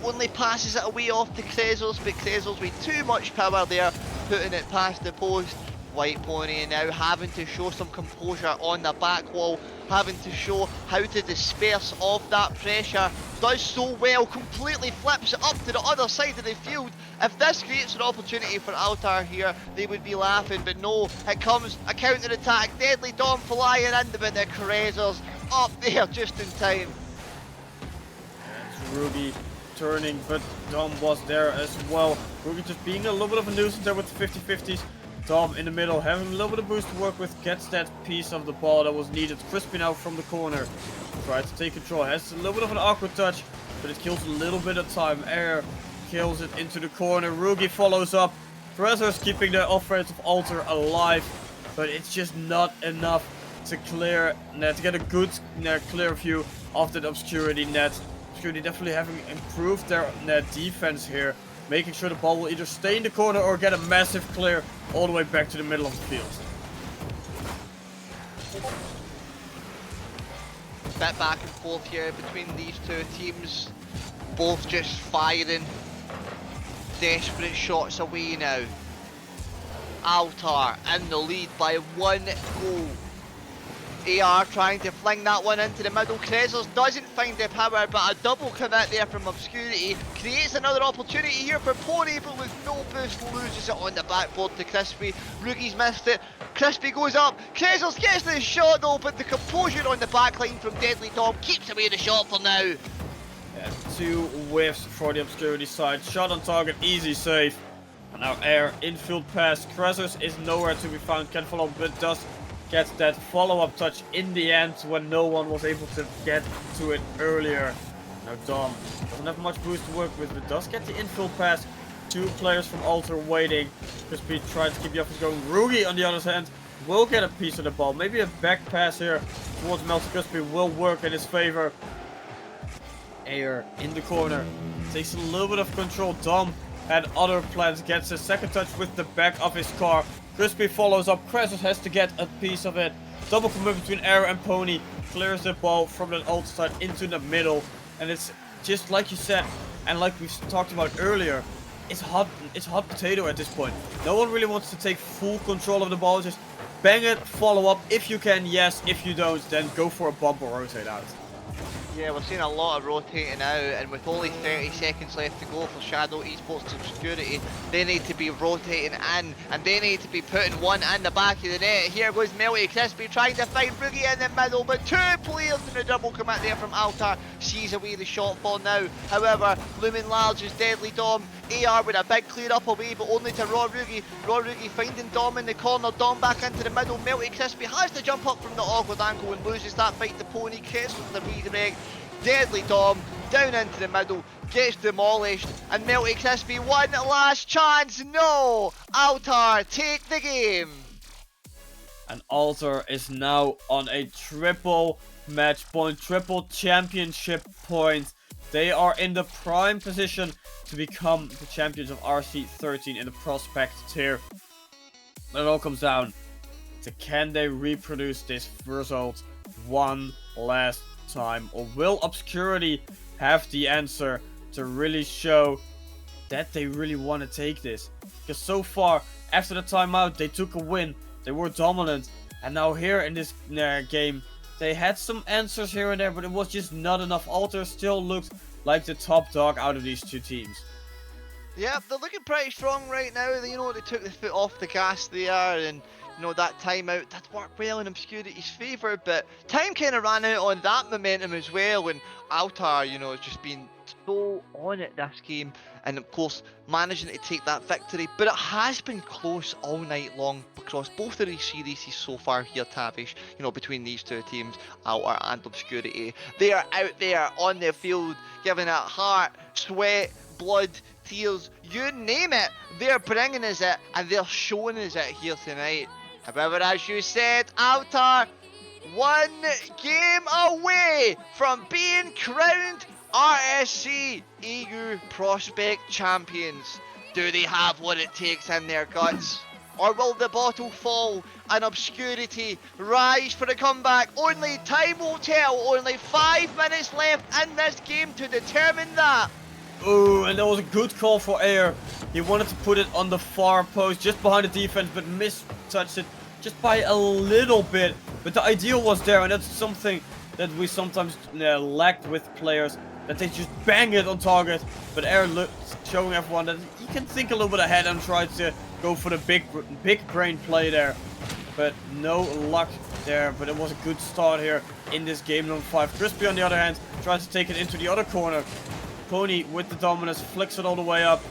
Only passes it away off to Krezels, but Krezels with too much power there, putting it past the post. White Pony now having to show some composure on the back wall, having to show how to disperse off that pressure. Does so well, completely flips it up to the other side of the field. If this creates an opportunity for Altar here, they would be laughing, but no, it comes a counter attack. Deadly Dom flying in, but the Krezels up there just in time. It's Rugi turning, but Dom was there as well. Rugi just being a little bit of a nuisance there with the 50-50s. Dom in the middle, having a little bit of boost to work with, gets that piece of the ball that was needed. Crispy now from the corner, tries to take control, has a little bit of an awkward touch, but it kills a little bit of time. Air kills it into the corner, Rugi follows up. Krezers keeping the offensive altar alive, but it's just not enough to clear net, to get a good clear view of that Obscurity net. Obscurity definitely having improved their net defense here, making sure the ball will either stay in the corner or get a massive clear all the way back to the middle of the field. Bit back and forth here between these two teams, both just firing desperate shots away now. Altar in the lead by 1 goal. AR trying to fling that one into the middle. Krezels doesn't find the power, but a double commit there from Obscurity creates another opportunity here for Pony, but with no boost loses it on the backboard to Crispy. Rugi's missed it. Crispy goes up. Krezels gets the shot though, but the composure on the backline from Deadly Dom keeps away the shot for now. Yeah, 2 whiffs for the Obscurity side. Shot on target, easy save. And now Air, infield pass. Krezers is nowhere to be found. Can follow, but does get that follow-up touch in the end when no one was able to get to it earlier. Now Dom doesn't have much boost to work with, but does get the infield pass. 2 players from Altar waiting. Crispy trying to keep the offense going. Rugi on the other hand will get a piece of the ball. Maybe a back pass here towards Melty Crispy will work in his favor. Air in the corner takes a little bit of control. Dom had other plans, gets a second touch with the back of his car. Crispy follows up. Krezers has to get a piece of it. Double commit between Air and Pony. Clears the ball from the Altar side into the middle. And it's just like you said, and like we talked about earlier, it's hot potato at this point. No one really wants to take full control of the ball. Just bang it, follow up. If you can, yes. If you don't, then go for a bump or rotate out. Yeah, we're seeing a lot of rotating out, and with only 30 seconds left to go for Shadow Esports Obscurity, they need to be rotating in, and they need to be putting one in the back of the net. Here goes Melty Crispy trying to find Rugi in the middle, but 2 players in a double commit there from Altar sees away the shot for now. However, looming large is Deadly Dom. AR with a big clear up away, but only to Rawrugi. Rawrugi finding Dom in the corner. Dom back into the middle. Melty Crispy has to jump up from the awkward angle and loses that fight to Pony. Cancels the redirect. Deadly Dom down into the middle, gets demolished, and Melty Crispy one last chance. No! Altar take the game. And Alter is now on a triple match point, triple championship point. They are in the prime position to become the champions of RSC13 in the prospect tier. It all comes down to, can they reproduce this result one last time, or will Obscurity have the answer to really show that they really want to take this? Because so far, after the timeout, they took a win, they were dominant, and now here in this game, they had some answers here and there, but it was just not enough. Alter still looks like the top dog out of these two teams. Yep, they're looking pretty strong right now. You know, they took the foot off the gas there, and you know, that timeout did work well in Obscurity's favour, but time kind of ran out on that momentum as well, and Altar, you know, has just been so on it this game, and of course managing to take that victory. But it has been close all night long across both of these series so far here, Tavish, you know, between these two teams, Altar and Obscurity. They are out there on the field giving it heart, sweat, blood, tears, you name it, they're bringing us it, and they're showing us it here tonight. However, as you said, Altar, one game away from being crowned RSC EU Prospect Champions. Do they have what it takes in their guts? Or will the bottle fall and Obscurity rise for a comeback? Only time will tell. Only 5 minutes left in this game to determine that. Ooh, and that was a good call for Air. He wanted to put it on the far post, just behind the defense, but mistouched it just by a little bit. But the idea was there, and that's something that we sometimes lacked with players, that they just bang it on target. But Air showing everyone that he can think a little bit ahead and try to go for the big brain play there. But no luck there, but it was a good start here in this game number 5. Crispy, on the other hand, tries to take it into the other corner. Pony with the dominance flicks it all the way up,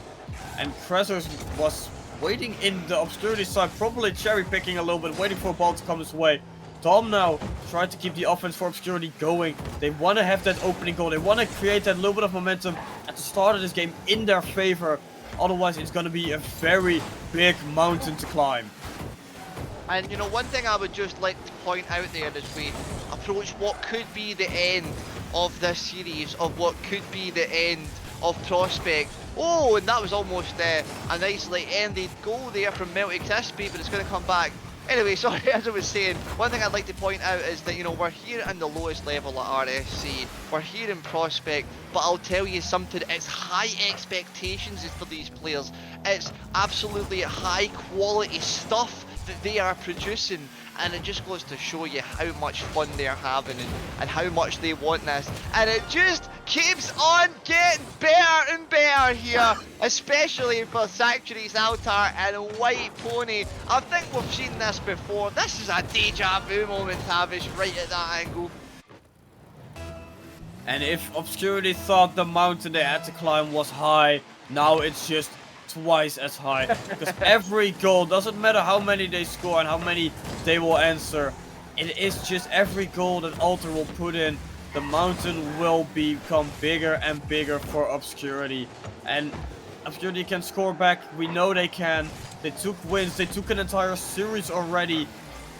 and Krezos was waiting in the Obscurity side, probably cherry picking a little bit, waiting for a ball to come his way. Dom now tried to keep the offense for Obscurity going. They want to have that opening goal. They want to create that little bit of momentum at the start of this game in their favor. Otherwise, it's going to be a very big mountain to climb. And you know, one thing I would just like to point out there as we approach what could be the end of this series, of what could be the end of Prospect. Oh, and that was almost a nicely ended goal there from Melty Crispy, but it's going to come back. Anyway, sorry, as I was saying, one thing I'd like to point out is that, you know, we're here in the lowest level at RSC, we're here in Prospect, but I'll tell you something, it's high expectations for these players. It's absolutely high quality stuff that they are producing, and it just goes to show you how much fun they're having and how much they want this, and it just keeps on getting better and better here, especially for Sanctuary's Altar and White Pony. I think we've seen this before. This is a deja vu moment, Tavish, right at that angle. And if Obscurity thought the mountain they had to climb was high, now it's just twice as high. Because every goal, doesn't matter how many they score and how many they will answer, it is just every goal that Alter will put in, the mountain will become bigger and bigger for Obscurity. And Obscurity can score back, we know they can. They took wins, they took an entire series already,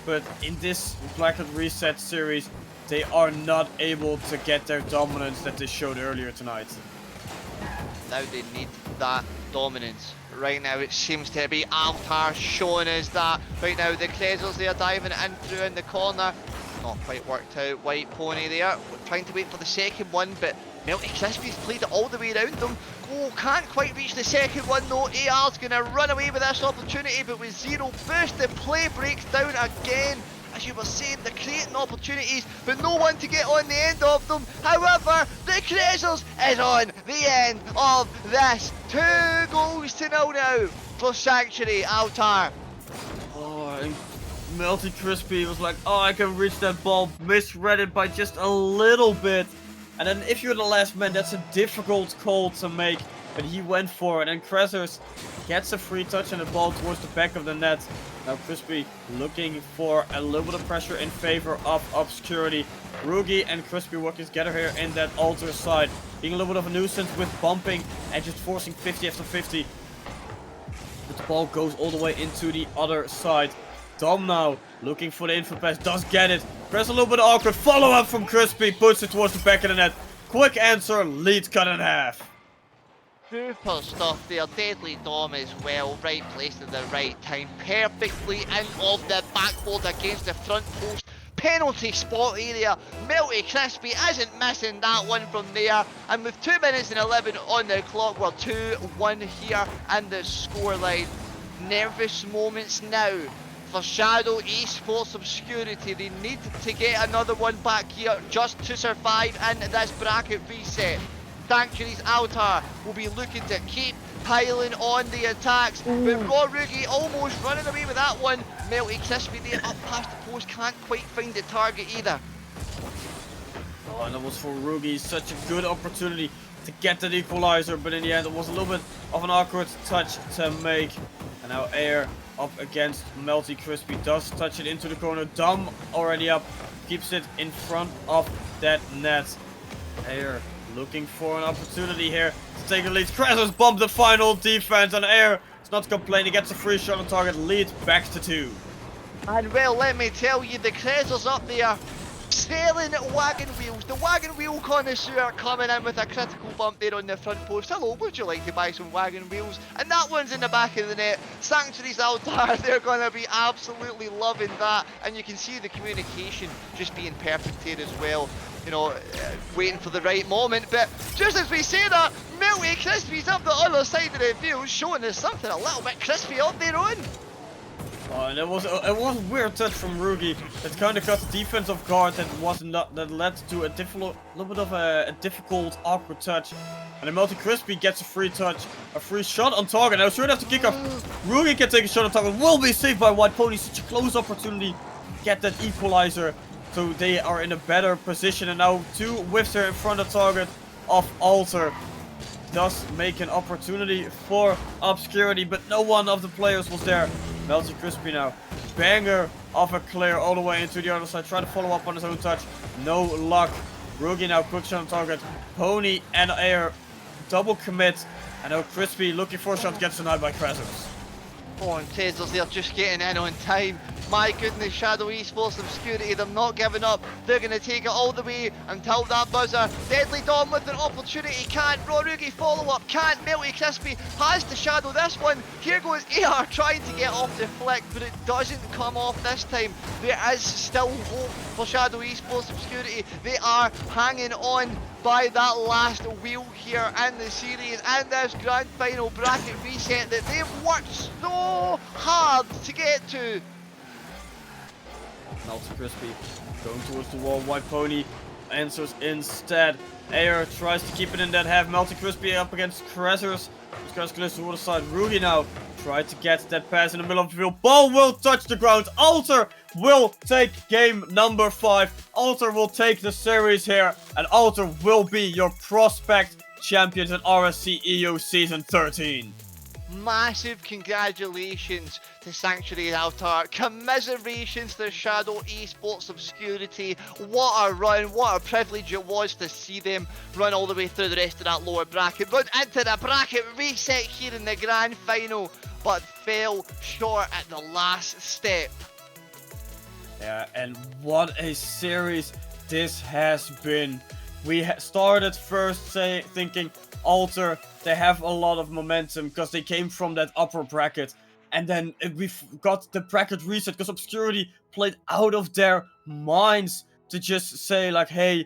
but in this Blackout Reset series, they are not able to get their dominance that they showed earlier tonight. Now they need that dominance. Right now it seems to be Altar showing us that. Right now the Krezos there diving in through in the corner. Not quite worked out. White Pony there trying to wait for the second one, but Melty Crispy's played it all the way around them. Oh, can't quite reach the second one though. AR's going to run away with this opportunity, but with zero boost the play breaks down again. As you were saying, they're creating opportunities, but no one to get on the end of them. However, the Krezos is on the end of this. 2 goals to 0 now for Sanctuary Altar. Oh, and Melty Crispy was like, oh, I can reach that ball, misread it by just a little bit. And then if you're the last man, that's a difficult call to make. but he went for it. And Krezers gets a free touch and the ball towards the back of the net. Now Crispy looking for a little bit of pressure in favor of Obscurity. Rugi and Crispy working together here in that altar side, being a little bit of a nuisance with bumping and just forcing 50 after 50. But the ball goes all the way into the other side. Dom now looking for the info pass, does get it. Press a little bit awkward, follow up from Crispy, puts it towards the back of the net. Quick answer, lead cut in half. Super stuff there. Deadly Dom as well. Right place at the right time. Perfectly in of the backboard against the front post. Penalty spot area. Melty Crispy isn't missing that one from there. And with 2 minutes and 11 on the clock, we're 2-1 here and the scoreline. Nervous moments now for Shadow Esports Obscurity. They need to get another one back here just to survive in this bracket reset. Sanctuary's Altar will be looking to keep piling on the attacks, but Rugi almost running away with that one. Melty Crispy there up past the post, can't quite find the target either. Oh, and that was for Rugi, such a good opportunity to get that equalizer, but in the end it was a little bit of an awkward touch to make. And now Air up against Melty Crispy, does touch it into the corner. Dom already up, keeps it in front of that net. Air looking for an opportunity here to take the lead. Krezers bump the final defense, and Air is not complaining. Gets a free shot on target. Lead back to 2. And well, let me tell you, the Krezers up there selling wagon wheels. The wagon wheel connoisseur coming in with a critical bump there on the front post. Hello, would you like to buy some wagon wheels? And that one's in the back of the net. Sanctuary's Altar, they're going to be absolutely loving that. And you can see the communication just being perfect here as well. You know, waiting for the right moment. But just as we say that, Melty Crispy's up the other side of the field, showing us something a little bit crispy of their own. Oh, and it was a weird touch from Rugi that kind of caught the defense off guard. That led to a little bit of a difficult, awkward touch. And then Melty Crispy gets a free touch, a free shot on target. Now, sure enough to kick off. Rugi can take a shot on target. Will be saved by White Pony. Such a close opportunity to get that equalizer. So they are in a better position. And now 2 whiffs here in front of target of Alter. Does make an opportunity for Obscurity, but no one of the players was there. Melty Crispy now. Banger of a clear all the way into the other side. Try to follow up on his own touch. No luck. Rugi now quick shot on target. Pony and Air double commit. And now Crispy looking for a shot, gets denied by Krezers. Oh, and Tezos, they're just getting in on time. My goodness, Shadow Esports Obscurity, they're not giving up. They're going to take it all the way until that buzzer. Deadly Dom with an opportunity, can't. Rugi follow up, can't. Melty Crispy has to shadow this one. Here goes AR trying to get off the flick, but it doesn't come off this time. There is still hope for Shadow Esports Obscurity. They are hanging on by that last wheel here in the series and this grand final bracket reset that they've worked so hard to get to. Melty Crispy going towards the wall. White Pony answers instead. Air tries to keep it in that half. Melty Crispy up against Krezers. Krezers goes to the other side. Rugi now tried to get that pass in the middle of the field. Ball will touch the ground. Alter will take game number 5. Alter will take the series here. And Alter will be your prospect champions in RSC EU Season 13. Massive congratulations to Sanctuary Altar. Commiserations to Shadow Esports Obscurity. What a run, what a privilege it was to see them run all the way through the rest of that lower bracket. Run into the bracket reset here in the grand final, but fell short at the last step. Yeah, and what a series this has been. We started first thinking Alter, they have a lot of momentum because they came from that upper bracket. And then we've got the bracket reset because Obscurity played out of their minds to just say like, hey,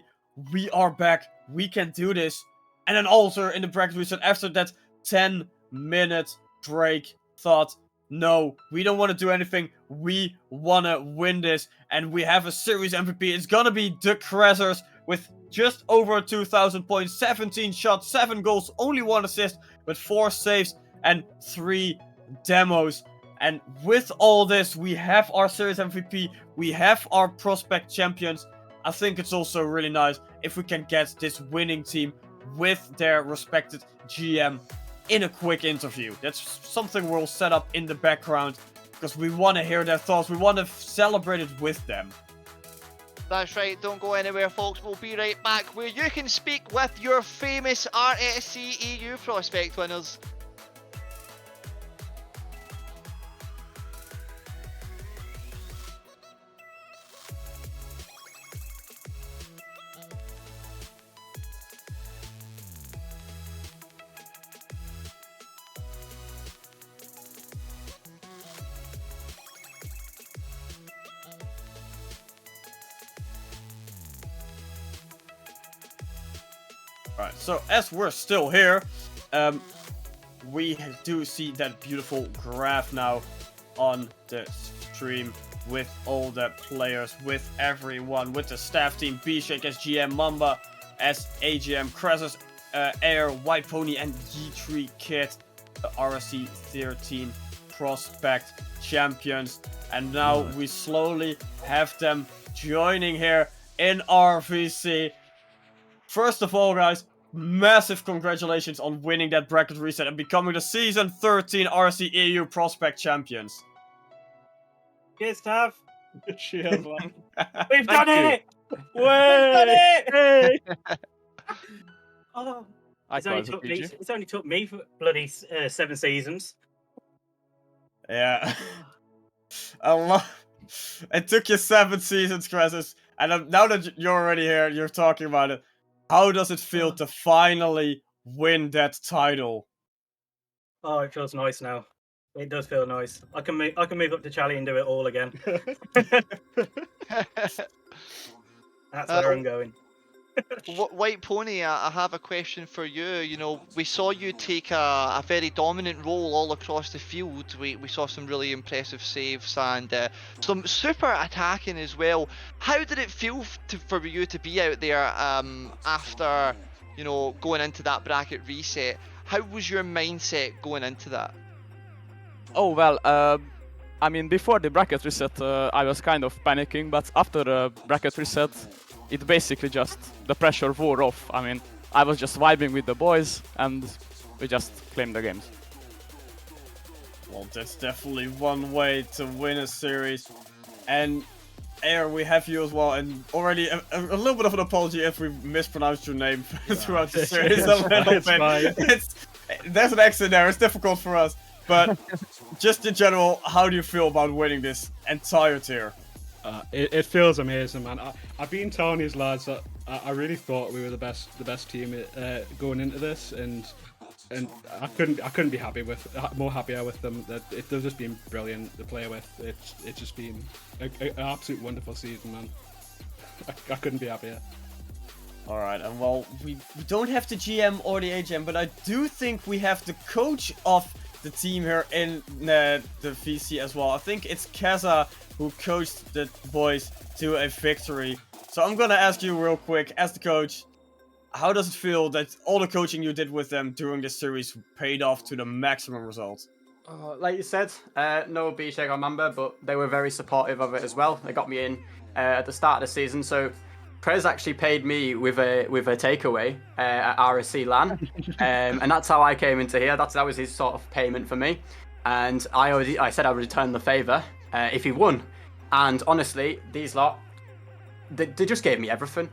we are back, we can do this. And then Alter in the bracket reset after that 10-minute break thought, no, we don't want to do anything, we want to win this. And we have a series MVP, it's gonna be the Krezers with just over 2,000 points, 17 shots, 7 goals, only 1 assist, with 4 saves and 3 demos. And with all this, we have our series MVP, we have our prospect champions. I think it's also really nice if we can get this winning team with their respected GM in a quick interview. That's something we'll set up in the background because we want to hear their thoughts. We want to celebrate it with them. That's right, don't go anywhere, folks. We'll be right back where you can speak with your famous RSC EU prospect winners. Alright, so as we're still here, we do see that beautiful graph now on the stream with all the players, with everyone, with the staff team, B-Shake as GM, Mamba as AGM, Krasus, Air, White Pony, and G3 Kid, the RSC13 prospect champions. And now we slowly have them joining here in RVC. First of all, guys, massive congratulations on winning that bracket reset and becoming the Season 13 RSC EU Prospect Champions. Cheers, Tav. Cheers, man. We've done it! We've done it! Oh, I it's only took me for bloody 7 seasons. Yeah. It took you 7 seasons, Krasus. And now that you're already here, you're talking about it. How does it feel to finally win that title? Oh, it feels nice now. It does feel nice. I can move up to Charlie and do it all again. That's where I'm going. White Pony, I have a question for you. You know, we saw you take a very dominant role all across the field. We saw some really impressive saves and some super attacking as well. How did it feel for you to be out there after, you know, going into that bracket reset? How was your mindset going into that? Oh, well, I mean, before the bracket reset, I was kind of panicking, but after the bracket reset, it basically just, the pressure wore off. I mean, I was just vibing with the boys, and we just claimed the games. Well, that's definitely one way to win a series. And Air, we have you as well, and already a little bit of an apology if we mispronounced your name throughout the series a little bit. There's an accent there, it's difficult for us. But just in general, how do you feel about winning this entire tier? It feels amazing, man. I've been telling these lads that I really thought we were the best team going into this, and I couldn't be more happier with them. That they've just been brilliant to play with. It's just been an absolute wonderful season, man. I couldn't be happier. All right, and well, we don't have the GM or the AGM, but I do think we have the coach of the team here in the VC as well. I think it's Keza who coached the boys to a victory. So I'm gonna ask you real quick, as the coach, how does it feel that all the coaching you did with them during this series paid off to the maximum result? Like you said, no B-Shake or Mamba, but they were very supportive of it as well. They got me in at the start of the season, so Prez actually paid me with a takeaway at RSC LAN, and that's how I came into here. That was his sort of payment for me, and I said I would return the favour if he won. And honestly, these lot, they just gave me everything.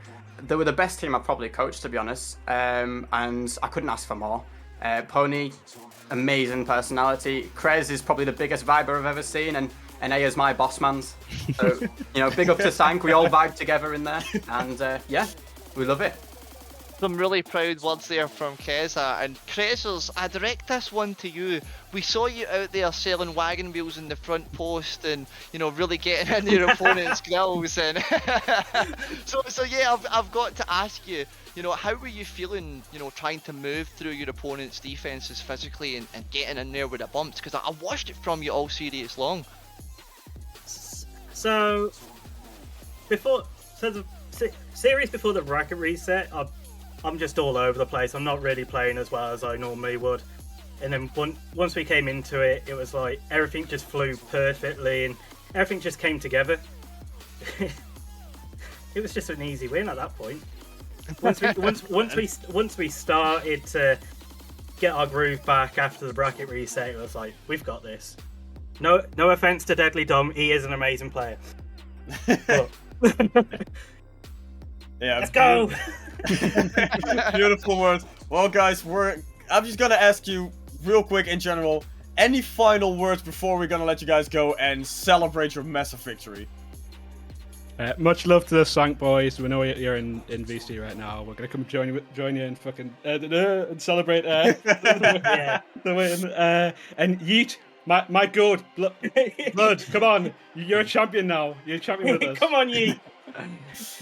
They were the best team I've probably coached, to be honest, and I couldn't ask for more. Pony, amazing personality. Krez is probably the biggest viber I've ever seen, and A is my boss man's. So, you know, big up to Sank. We all vibe together in there, and yeah, we love it. Some really proud words there from Keza. And Krezers, I direct this one to you. We saw you out there selling wagon wheels in the front post and, you know, really getting into your opponent's grills. And so yeah, I've got to ask you, you know, how were you feeling, you know, trying to move through your opponent's defenses physically and getting in there with the bumps? Because I watched it from you all series long. So, the series before the bracket reset, I'm just all over the place. I'm not really playing as well as I normally would. And then once we came into it, it was like everything just flew perfectly and everything just came together. It was just an easy win at that point. once we started to get our groove back after the bracket reset, it was like, we've got this. No offense to Deadly Dom, he is an amazing player. But... Yeah, let's go. Beautiful words. Well, guys, I'm just gonna ask you real quick in general. Any final words before we're gonna let you guys go and celebrate your massive victory? Much love to the Sank boys. We know you're in VC right now. We're gonna come join you and fucking and celebrate the win. And yeet, my god, blood, come on, you're a champion now. You're a champion with us. Come on, yeet.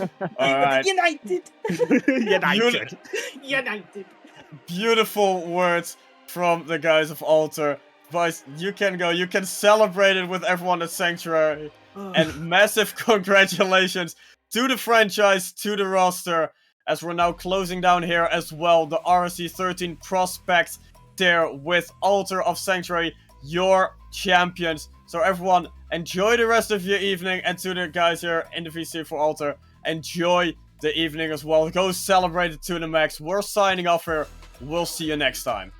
All right. United. United. Beautiful words from the guys of Alter. Boys, you can go. You can celebrate it with everyone at Sanctuary. And massive congratulations to the franchise, to the roster, as we're now closing down here as well. The RSC13 prospect there with Alter of Sanctuary, your champions. So everyone, enjoy the rest of your evening, and to the guys here in the VC for Alter, enjoy the evening as well. Go celebrate it to the max. We're signing off here. We'll see you next time.